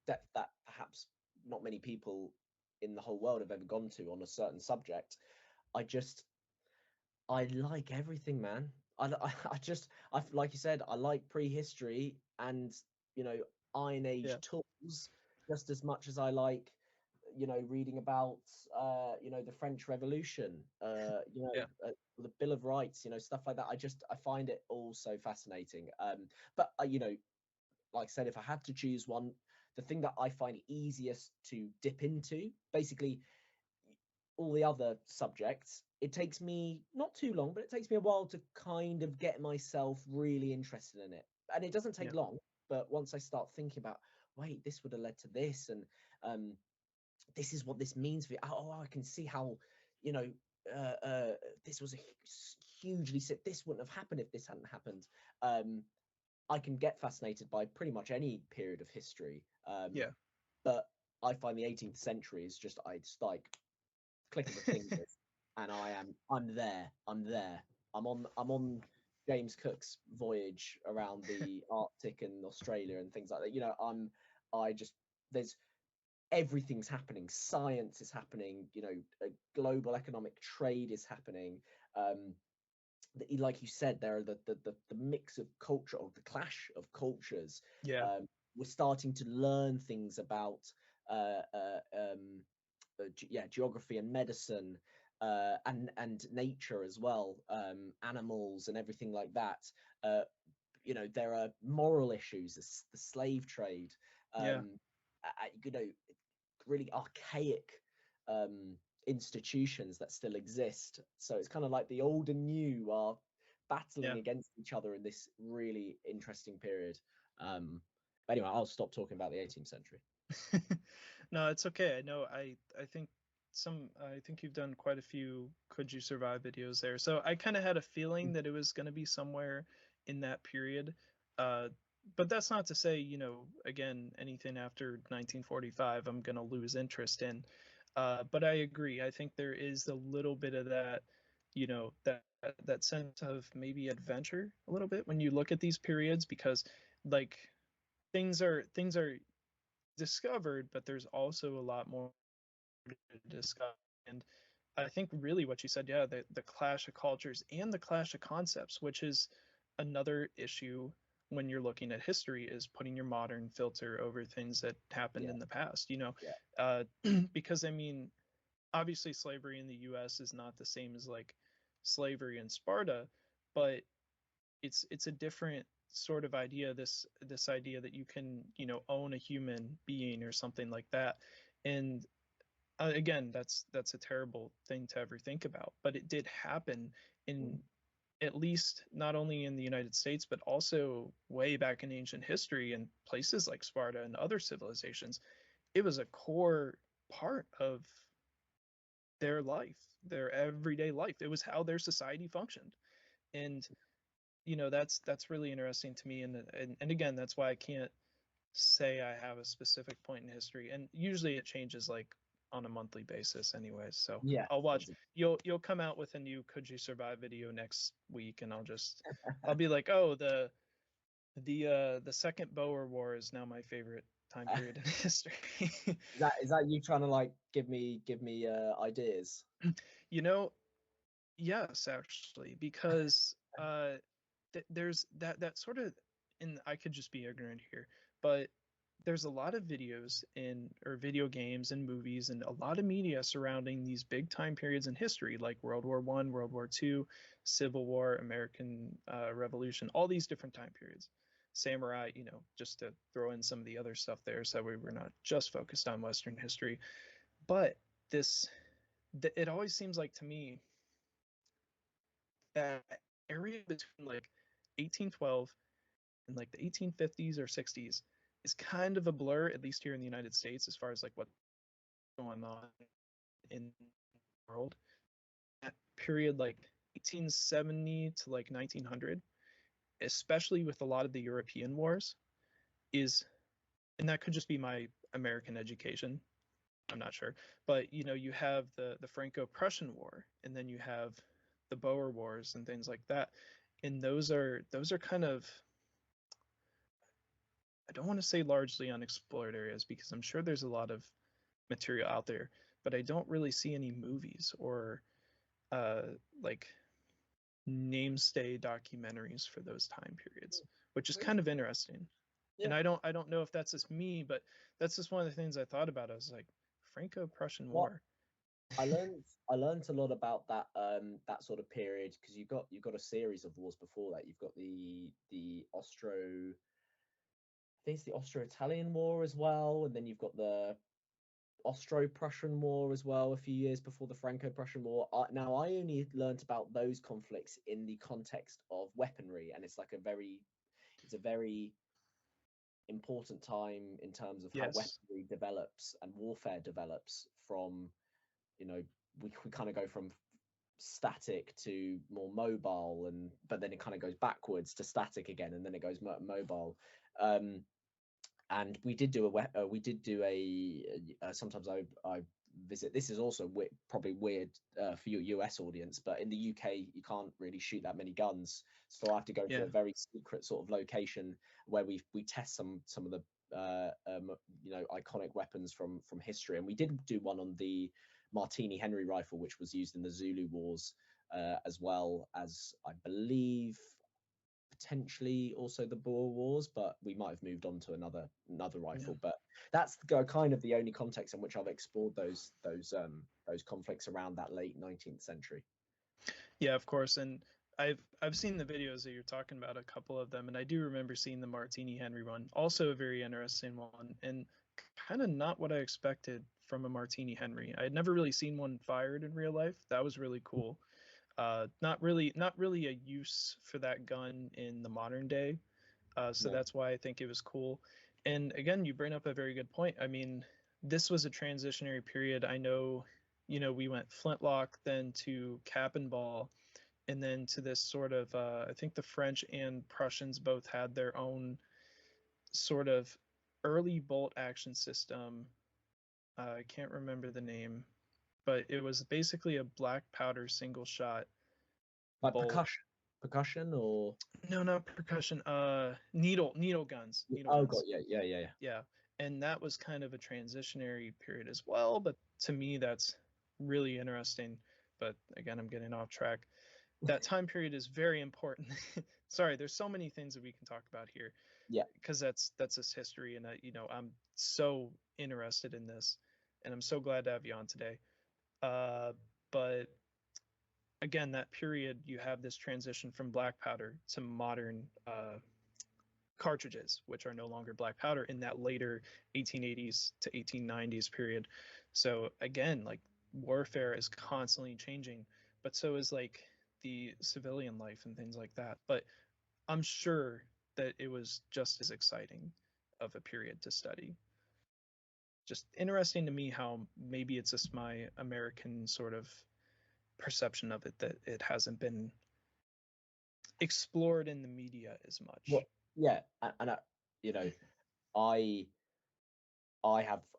that perhaps not many people in the whole world have ever gone to on a certain subject. I like everything, man. I like you said, I like prehistory and Iron Age tools just as much as I like reading about the French Revolution, the Bill of Rights, stuff like that. I find it all so fascinating. But like I said, if I had to choose one, the thing that I find easiest to dip into, basically all the other subjects, it takes me not too long, but it takes me a while to kind of get myself really interested in it. And it doesn't take long, but once I start thinking about, wait, this would have led to this, and this is what this means for you. Oh, I can see how, this was a hugely sick. This wouldn't have happened if this hadn't happened. I can get fascinated by pretty much any period of history. But I find the 18th century is just like clicking the fingers. and I'm there. I'm on James Cook's voyage around the Arctic and Australia and things like that. You know, there's everything's happening. Science is happening. You know, global economic trade is happening. Like you said, there are the mix of culture, or the clash of cultures. Yeah. We're starting to learn things about geography and medicine, and nature as well, animals and everything like that. You know, there are moral issues, the slave trade, Yeah. you know, really archaic institutions that still exist. So it's kind of like the old and new are battling Yeah. against each other in this really interesting period. But anyway, I'll stop talking about the 18th century. No, it's okay. I know. I think you've done quite a few Could You Survive videos there. So I kind of had a feeling that it was going to be somewhere in that period. But that's not to say, you know, again, anything after 1945, I'm going to lose interest in. But I agree. I think there is a little bit of that, you know, that sense of maybe adventure a little bit when you look at these periods, because like things are discovered, but there's also a lot more to discover. And I think really what you said, yeah, the clash of cultures and the clash of concepts, which is another issue when you're looking at history, is putting your modern filter over things that happened Yeah, in the past, you know. yeah, Because I mean, obviously slavery in the US is not the same as like slavery in Sparta, but it's a different sort of idea, this idea that you can, you know, own a human being or something like that. And again, that's a terrible thing to ever think about, but it did happen in, at least not only in the United States, but also way back in ancient history and places like Sparta and other civilizations. It was a core part of their life, their everyday life. It was how their society functioned. And you know, that's really interesting to me. And again, that's why I can't say I have a specific point in history, and usually it changes like on a monthly basis anyways. So yeah. I'll watch. You'll come out with a new Could You Survive video next week, and I'll be like, oh, the second Boer War is now my favorite time period in history. Is that you trying to like give me ideas? You know, yes, actually, because there's that sort of, and I could just be ignorant here, but there's a lot of videos in, or video games and movies and a lot of media surrounding these big time periods in history, like World War One, World War Two, Civil War, American Revolution, all these different time periods. Samurai, you know, just to throw in some of the other stuff there, so we were not just focused on Western history. But this, it always seems like to me that area between like 1812 and like the 1850s or 60s is kind of a blur, at least here in the United States, as far as like what's going on in the world. That period, like 1870 to like 1900, especially with a lot of the European wars, is, and that could just be my American education, I'm not sure, but you know, you have the Franco-Prussian War, and then you have the Boer Wars and things like that, and those are kind of, I don't want to say largely unexplored areas, because I'm sure there's a lot of material out there, but I don't really see any movies or uh, like namestay documentaries for those time periods, which is kind of interesting. Yeah. And I don't know if that's just me, but that's just one of the things I thought about. I was like, Franco-Prussian What War. I learned a lot about that that sort of period, because you've got a series of wars before that. You've got the I think it's the Austro-Italian War as well, and then you've got the Austro-Prussian War as well a few years before the Franco-Prussian War. Now, I only learnt about those conflicts in the context of weaponry, and it's a very important time in terms of how Yes. weaponry develops and warfare develops from, you know, we kind of go from static to more mobile, and but then it kind of goes backwards to static again, and then it goes mobile. And we did do a sometimes I visit. This is also probably weird for your US audience, but in the UK you can't really shoot that many guns, so I have to go to a very secret sort of location where we test some of the iconic weapons from history. And we did do one on the Martini Henry rifle, which was used in the Zulu Wars, as well as, I believe, potentially also the Boer Wars, but we might have moved on to another rifle. But that's kind of the only context in which I've explored those conflicts around that late 19th century. Yeah, of course. And I've seen the videos that you're talking about, a couple of them, and I do remember seeing the Martini Henry one, also a very interesting one, and kind of not what I expected from a Martini Henry. I had never really seen one fired in real life. That was really cool. Not really a use for that gun in the modern day. So that's why I think it was cool. And again, you bring up a very good point. I mean, this was a transitionary period. I know, we went flintlock, then to cap and ball, and then to this sort of, I think the French and Prussians both had their own sort of early bolt action system. I can't remember the name, but it was basically a black powder single shot. Like bolt. Percussion or no, not percussion. Needle guns. Got yeah. And that was kind of a transitionary period as well. But to me, that's really interesting. But again, I'm getting off track. That time period is very important. Sorry, there's so many things that we can talk about here. Yeah, because that's just history, and I'm so interested in this, and I'm so glad to have you on today. But again, that period, you have this transition from black powder to modern cartridges, which are no longer black powder, in that later 1880s to 1890s period. So again, like, warfare is constantly changing, but so is like the civilian life and things like that. But I'm sure that it was just as exciting of a period to study. Just interesting to me how maybe it's just my American sort of perception of it, that it hasn't been explored in the media as much. Well, yeah, and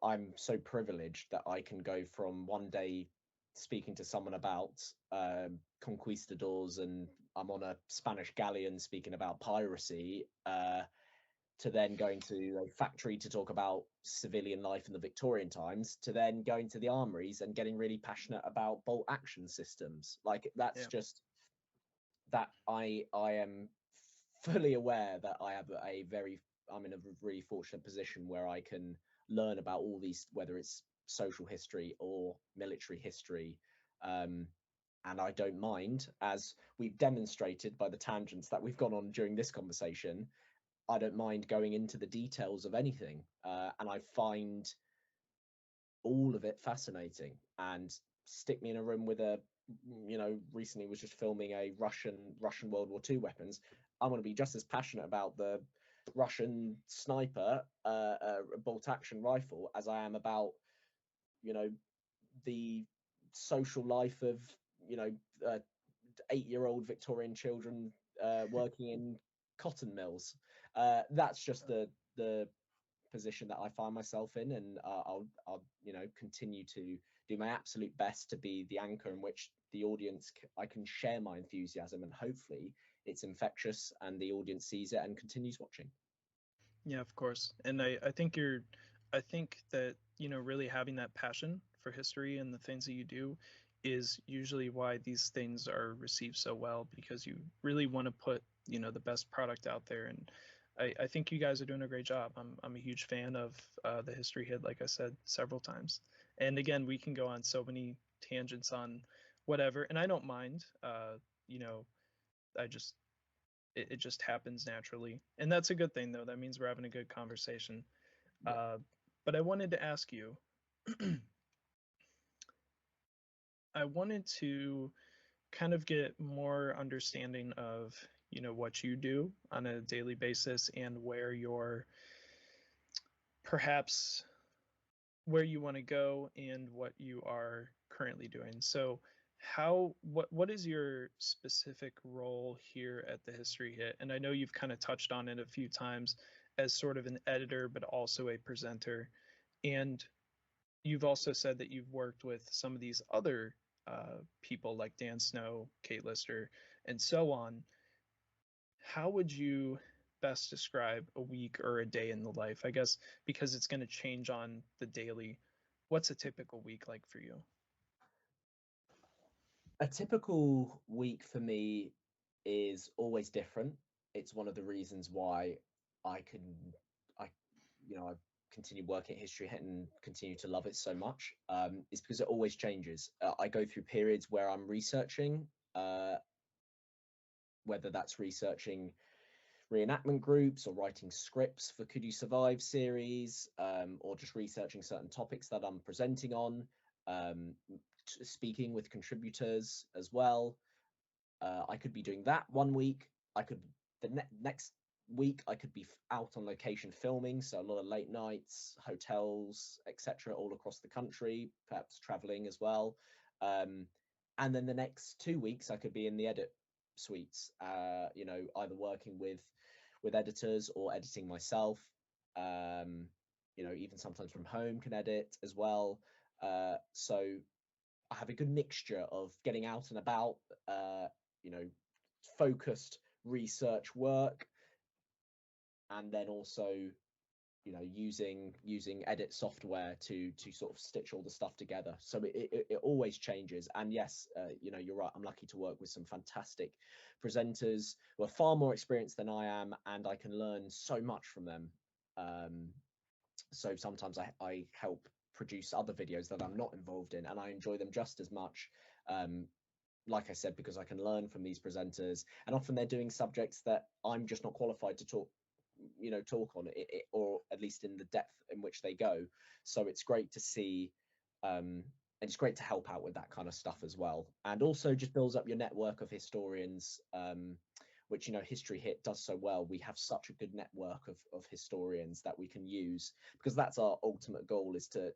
I'm so privileged that I can go from one day speaking to someone about conquistadors, and I'm on a Spanish galleon speaking about piracy, to then going to a factory to talk about civilian life in the Victorian times, to then going to the armories and getting really passionate about bolt action systems. Like, that's just that I am fully aware that I'm in a really fortunate position where I can learn about all these, whether it's social history or military history, and I don't mind, as we've demonstrated by the tangents that we've gone on during this conversation. I don't mind going into the details of anything, and I find all of it fascinating. And stick me in a room with recently was just filming a Russian World War II weapons. I'm going to be just as passionate about the Russian sniper bolt action rifle as I am about the social life of 8-year-old Victorian children working in cotton mills. That's just the position that I find myself in, and I'll continue to do my absolute best to be the anchor in which the audience, I can share my enthusiasm, and hopefully it's infectious and the audience sees it and continues watching. Yeah, of course. And I think that really having that passion for history and the things that you do is usually why these things are received so well, because you really want to put the best product out there. And I think you guys are doing a great job. I'm a huge fan of the History Hit, like I said several times. And again, we can go on so many tangents on whatever, and I don't mind. It just happens naturally, and that's a good thing, though. That means we're having a good conversation. Yeah. But I wanted to ask you, I wanted to kind of get more understanding of what you do on a daily basis, and where you want to go and what you are currently doing. So what is your specific role here at the History Hit? And I know you've kind of touched on it a few times as sort of an editor, but also a presenter. And you've also said that you've worked with some of these other people like Dan Snow, Kate Lister, and so on. How would you best describe a week or a day in the life? I guess because it's going to change on the daily. What's a typical week like for you? A typical week for me is always different. It's one of the reasons why I can, I, I continue working at History Hit and continue to love it so much. Is because it always changes. I go through periods where I'm researching, whether that's researching reenactment groups or writing scripts for Could You Survive series, or just researching certain topics that I'm presenting on, speaking with contributors as well. I could be doing that one week. I could next week I could be out on location filming, so a lot of late nights, hotels, etc., all across the country, perhaps traveling as well. And then the next 2 weeks I could be in the edit suites, either working with editors or editing myself. Even sometimes from home can edit as well. So I have a good mixture of getting out and about, focused research work, and then also, using edit software to sort of stitch all the stuff together. So it always changes. And yes, you're right. I'm lucky to work with some fantastic presenters who are far more experienced than I am, and I can learn so much from them. So sometimes I help produce other videos that I'm not involved in, and I enjoy them just as much. Like I said, because I can learn from these presenters, and often they're doing subjects that I'm just not qualified to talk on it, or at least in the depth in which they go. So it's great to see, and it's great to help out with that kind of stuff as well, and also just builds up your network of historians, which History Hit does so well. We have such a good network of historians that we can use, because that's our ultimate goal, is to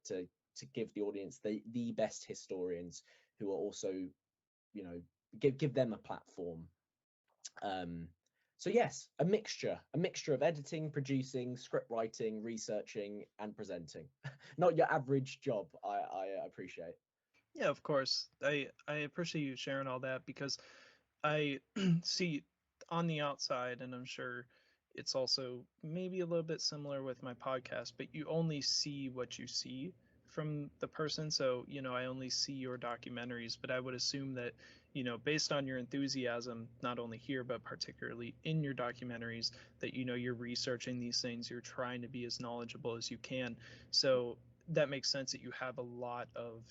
give the audience the best historians, who are also give them a platform. So yes, a mixture of editing, producing, script writing, researching, and presenting. Not your average job, I appreciate. Yeah, of course. I appreciate you sharing all that, because I see on the outside, and I'm sure it's also maybe a little bit similar with my podcast, but you only see what you see from the person. So, I only see your documentaries, but I would assume that, based on your enthusiasm, not only here, but particularly in your documentaries, that, you're researching these things, you're trying to be as knowledgeable as you can. So that makes sense that you have a lot of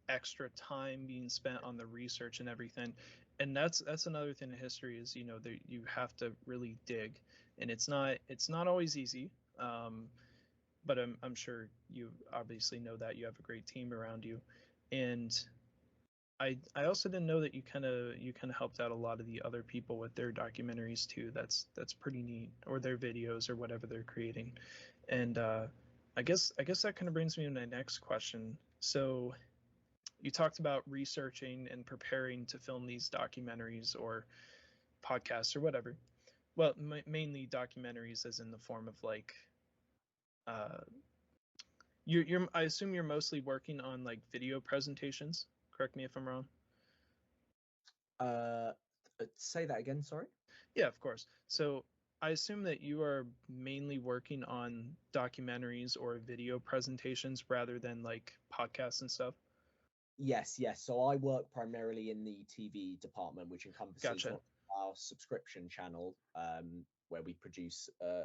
extra time being spent on the research and everything. And that's another thing in history, is that you have to really dig, and it's not always easy. But I'm sure you obviously know that you have a great team around you. And I also didn't know that you kind of helped out a lot of the other people with their documentaries too. That's pretty neat, or their videos, or whatever they're creating. And I guess that kind of brings me to my next question. So you talked about researching and preparing to film these documentaries or podcasts or whatever. Well, mainly documentaries, as in the form of like, uh, I assume you're mostly working on like video presentations. Correct me if I'm wrong. Uh, Say that again, sorry. Yeah, of course. So I assume that you are mainly working on documentaries or video presentations rather than like podcasts and stuff. Yes. So I work primarily in the TV department, which encompasses Gotcha. not our subscription channel, where we produce a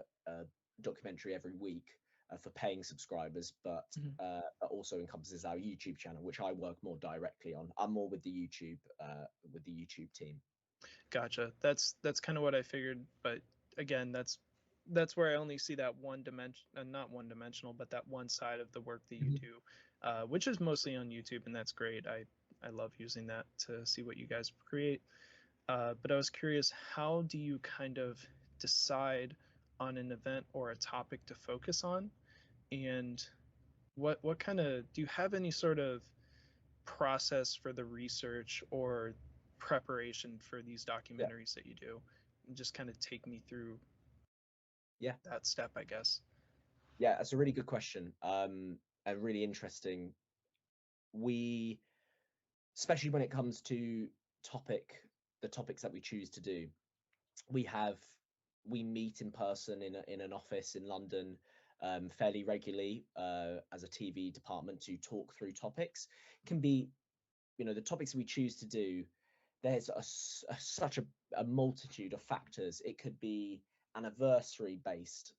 documentary every week for paying subscribers, but Mhm. also encompasses our YouTube channel, which I work more directly on. I'm more with the YouTube team. Gotcha. That's kind of what I figured, but again, that's where I only see that one dimension, not one dimensional, but that one side of the work that you Mhm. do, which is mostly on YouTube, and that's great. I love using that to see what you guys create. But I was curious, how do you kind of decide on an event or a topic to focus on, and what kind of, do you have any sort of process for the research or preparation for these Yeah, documentaries that you do? And just kind of take me through yeah, that step, I guess. yeah. That's a really good question. really interesting. We, especially when it comes to the topics that we choose to do, we meet in person in an office in London fairly regularly as a TV department to talk through topics. It can be, the topics we choose to do, there's such a multitude of factors. It could be anniversary based,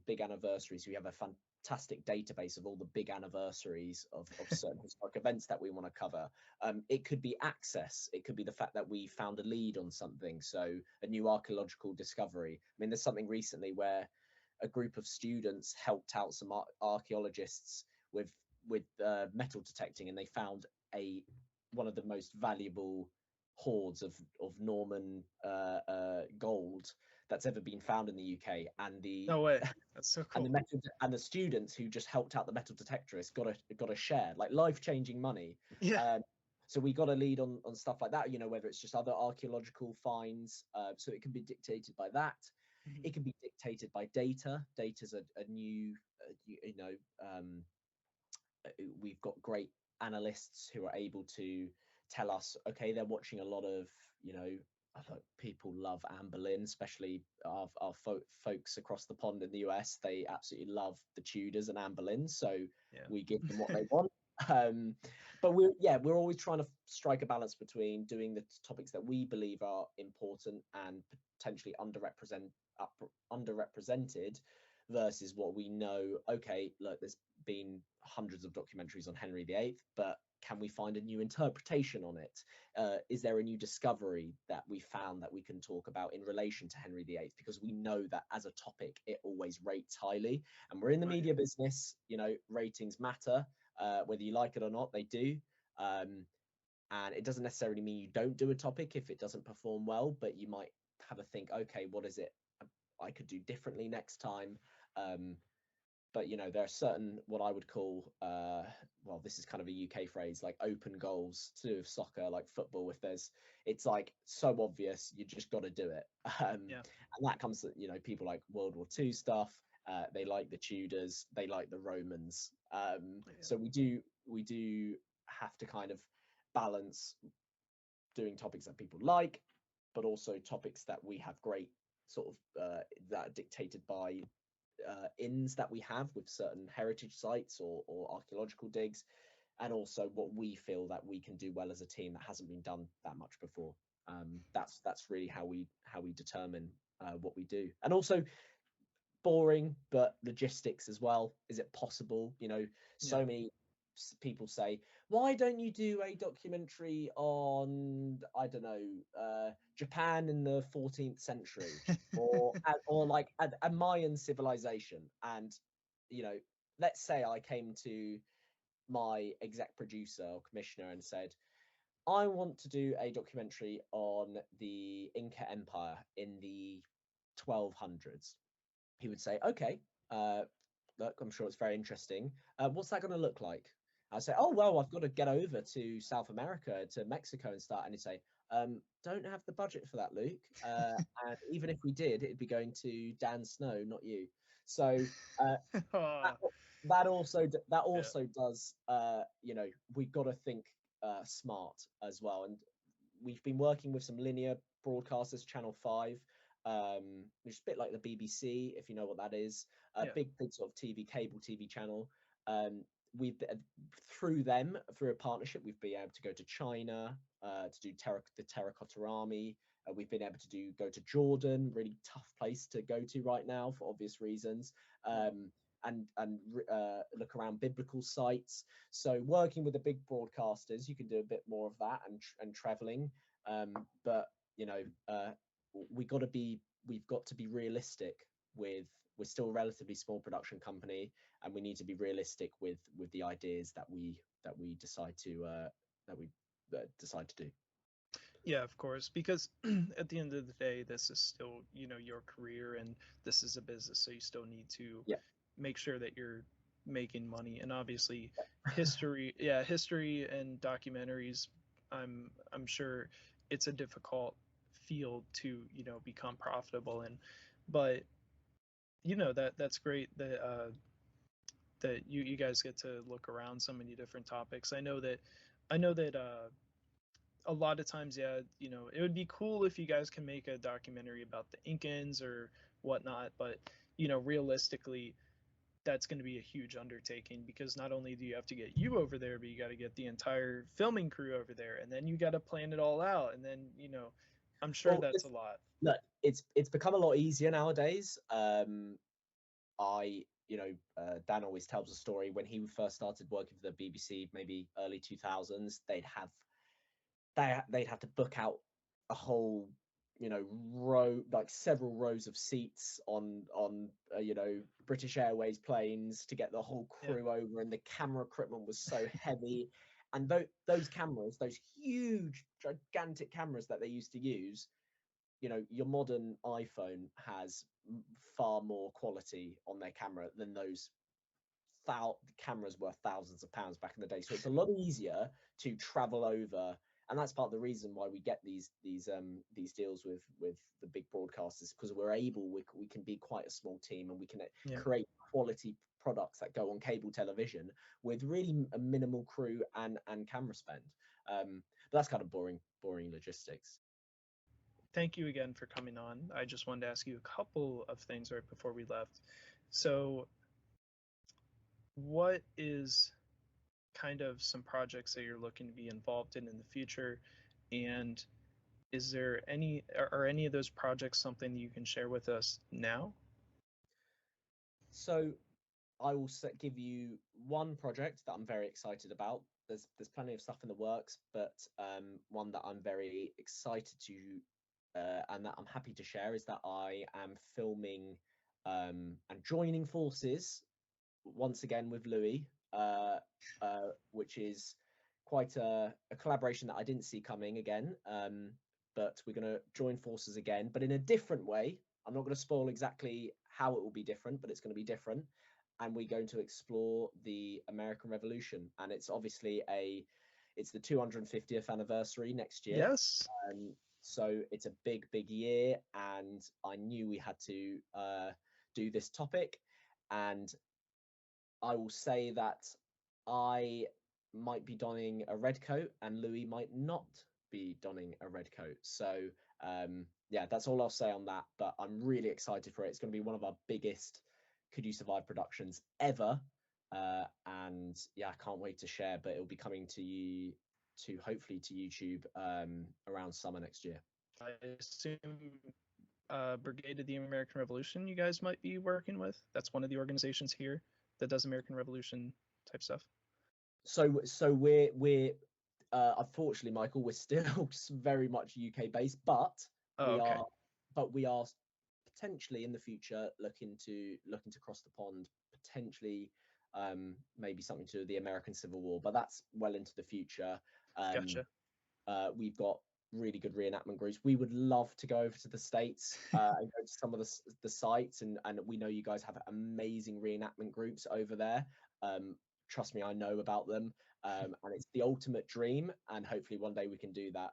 big anniversaries. We have a fantastic database of all the big anniversaries of certain historic events that we want to cover. It could be access. It could be the fact that we found a lead on something, so a new archaeological discovery. I mean, there's something recently where a group of students helped out some archaeologists with metal detecting, and they found one of the most valuable hoards of Norman gold that's ever been found in the UK. And No way. That's so cool. and the students who just helped out the metal detectorists got a share, like life-changing money. Yeah. So we got a lead on stuff like that, whether it's just other archaeological finds. So it can be dictated by that. Mm-hmm. It can be dictated by data. Data's a new, we've got great analysts who are able to tell us, okay, they're watching a lot of, people love Anne Boleyn, especially our folks across the pond in the US. They absolutely love the Tudors and Anne Boleyn, so we give them what they want. But we're always trying to strike a balance between doing the topics that we believe are important and potentially underrepresented versus what we know. Okay, look, there's been hundreds of documentaries on Henry VIII, but can we find a new interpretation on it? Is there a new discovery that we found that we can talk about in relation to Henry VIII? Because we know that as a topic, it always rates highly. And we're in the media business, ratings matter. Whether you like it or not, they do. And it doesn't necessarily mean you don't do a topic if it doesn't perform well, but you might have a think, okay, what is it I could do differently next time? But there are certain, what I would call, well, this is kind of a UK phrase, like open goals to do with soccer, like football. It's like so obvious, you just got to do it. And that comes to, people like World War II stuff. They like the Tudors, they like the Romans. So we do have to kind of balance doing topics that people like, but also topics that we have great sort of that are dictated by inns that we have with certain heritage sites or archaeological digs, and also what we feel that we can do well as a team that hasn't been done that much before. That's really how we determine what we do. And also boring, but logistics as well. Is it possible? So many people say, why don't you do a documentary on, I don't know, Japan in the 14th century or like a Mayan civilization? And let's say I came to my exec producer or commissioner and said, I want to do a documentary on the Inca Empire in the 1200s. He would say, okay, look, I'm sure it's very interesting. What's that going to look like? I'd say, oh, well, I've got to get over to South America, to Mexico and start. And he'd say, don't have the budget for that, Luke. And even if we did, it'd be going to Dan Snow, not you. So that also does, we've got to think smart as well. And we've been working with some linear broadcasters, Channel 5, which is a bit like the BBC, if you know what that is, big sort of cable TV channel. We've through a partnership, we've been able to go to China to do the Terracotta Army. We've been able to go to Jordan, really tough place to go to right now for obvious reasons, and look around biblical sites. So working with the big broadcasters, you can do a bit more of that and traveling. But we've got to be realistic with. We're still a relatively small production company, and we need to be realistic with the ideas that we decide to do. Yeah, of course, because at the end of the day, this is still, your career, and this is a business, so you still need to make sure that you're making money. And obviously, history and documentaries, I'm sure it's a difficult field to, become profitable in, but that's great that that you guys get to look around so many different topics. I know that a lot of times, yeah, it would be cool if you guys can make a documentary about the Incans or whatnot, but realistically, that's going to be a huge undertaking, because not only do you have to get you over there, but you got to get the entire filming crew over there, and then you got to plan it all out, and then I'm sure that's a lot. Look, it's become a lot easier nowadays. Dan always tells a story when he first started working for the BBC, maybe early 2000s. They'd have to book out a whole row, like several rows of seats on British Airways planes to get the whole crew over, and the camera equipment was so heavy. And those cameras, those huge gigantic cameras that they used to use, your modern iPhone has far more quality on their camera than those cameras worth thousands of pounds back in the day. So it's a lot easier to travel over, and that's part of the reason why we get these deals with the big broadcasters, because we can be quite a small team, and we can create quality products that go on cable television with really a minimal crew and camera spend. But that's kind of boring logistics. Thank you again for coming on. I just wanted to ask you a couple of things right before we left. So what is kind of some projects that you're looking to be involved in the future? And are any of those projects something that you can share with us now? So I will give you one project that I'm very excited about. There's plenty of stuff in the works, but one that I'm very excited to and that I'm happy to share is that I am filming and joining forces once again with Louis, which is quite a collaboration that I didn't see coming again. But we're going to join forces again, but in a different way. I'm not going to spoil exactly how it will be different, but it's going to be different. And we're going to explore the American Revolution. And it's obviously it's the 250th anniversary next year. Yes. So it's a big year, and I knew we had to do this topic. And I will say that I might be donning a red coat, and Louis might not be donning a red coat. So that's all I'll say on that. But I'm really excited for it. It's going to be one of our biggest Could You Survive productions ever. And yeah, I can't wait to share. But it'll be coming hopefully to YouTube around summer next year. I assume Brigade of the American Revolution you guys might be working with. That's one of the organizations here that does American Revolution type stuff. So we're unfortunately, Michael, we're still very much UK based, but we are potentially in the future looking to cross the pond, potentially maybe something to do with the American Civil War, but that's well into the future. Gotcha. We've got really good reenactment groups. We would love to go over to the States and go to some of the sites, and we know you guys have amazing reenactment groups over there. Trust me, I know about them, and it's the ultimate dream, and hopefully one day we can do that.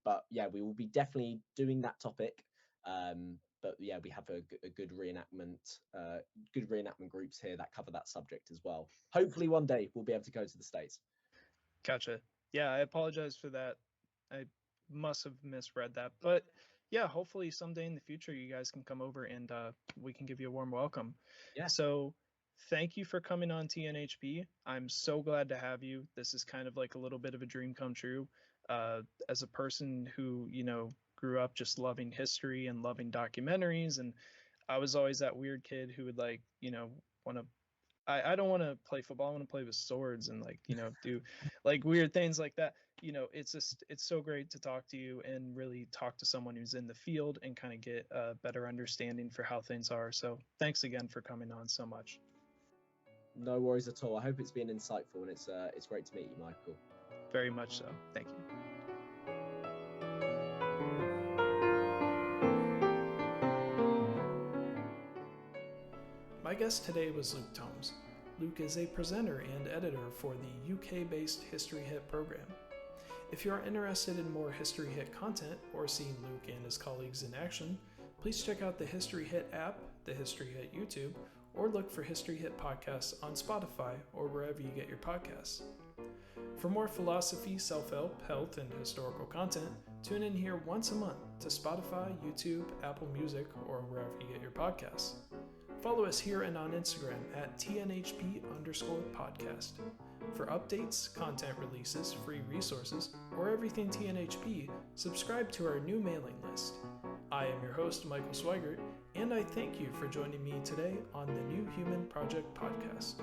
But yeah, we will be definitely doing that topic. But yeah, we have a good reenactment groups here that cover that subject as well. Hopefully one day we'll be able to go to the States. Gotcha. Yeah, I apologize for that. I must have misread that, but yeah, hopefully someday in the future you guys can come over and we can give you a warm welcome. Yeah. So thank you for coming on TNHP. I'm so glad to have you. This is kind of like a little bit of a dream come true. As a person who, grew up just loving history and loving documentaries, and I was always that weird kid who would want to I don't want to play football. I want to play with swords and do like weird things like that. It's so great to talk to you and really talk to someone who's in the field and kind of get a better understanding for how things are. So thanks again for coming on so much. No worries at all. I hope it's been insightful, and it's great to meet you, Michael. Very much so. Thank you. My guest today was Luke Tomes. Luke is a presenter and editor for the UK-based History Hit program. If you are interested in more History Hit content or seeing Luke and his colleagues in action, please check out the History Hit app, the History Hit YouTube, or look for History Hit Podcasts on Spotify or wherever you get your podcasts. For more philosophy, self-help, health, and historical content, tune in here once a month to Spotify, YouTube, Apple Music, or wherever you get your podcasts. Follow us here and on Instagram at TNHP_podcast. For updates, content releases, free resources, or everything TNHP, subscribe to our new mailing list. I am your host, Michael Swigert, and I thank you for joining me today on the New Human Project podcast.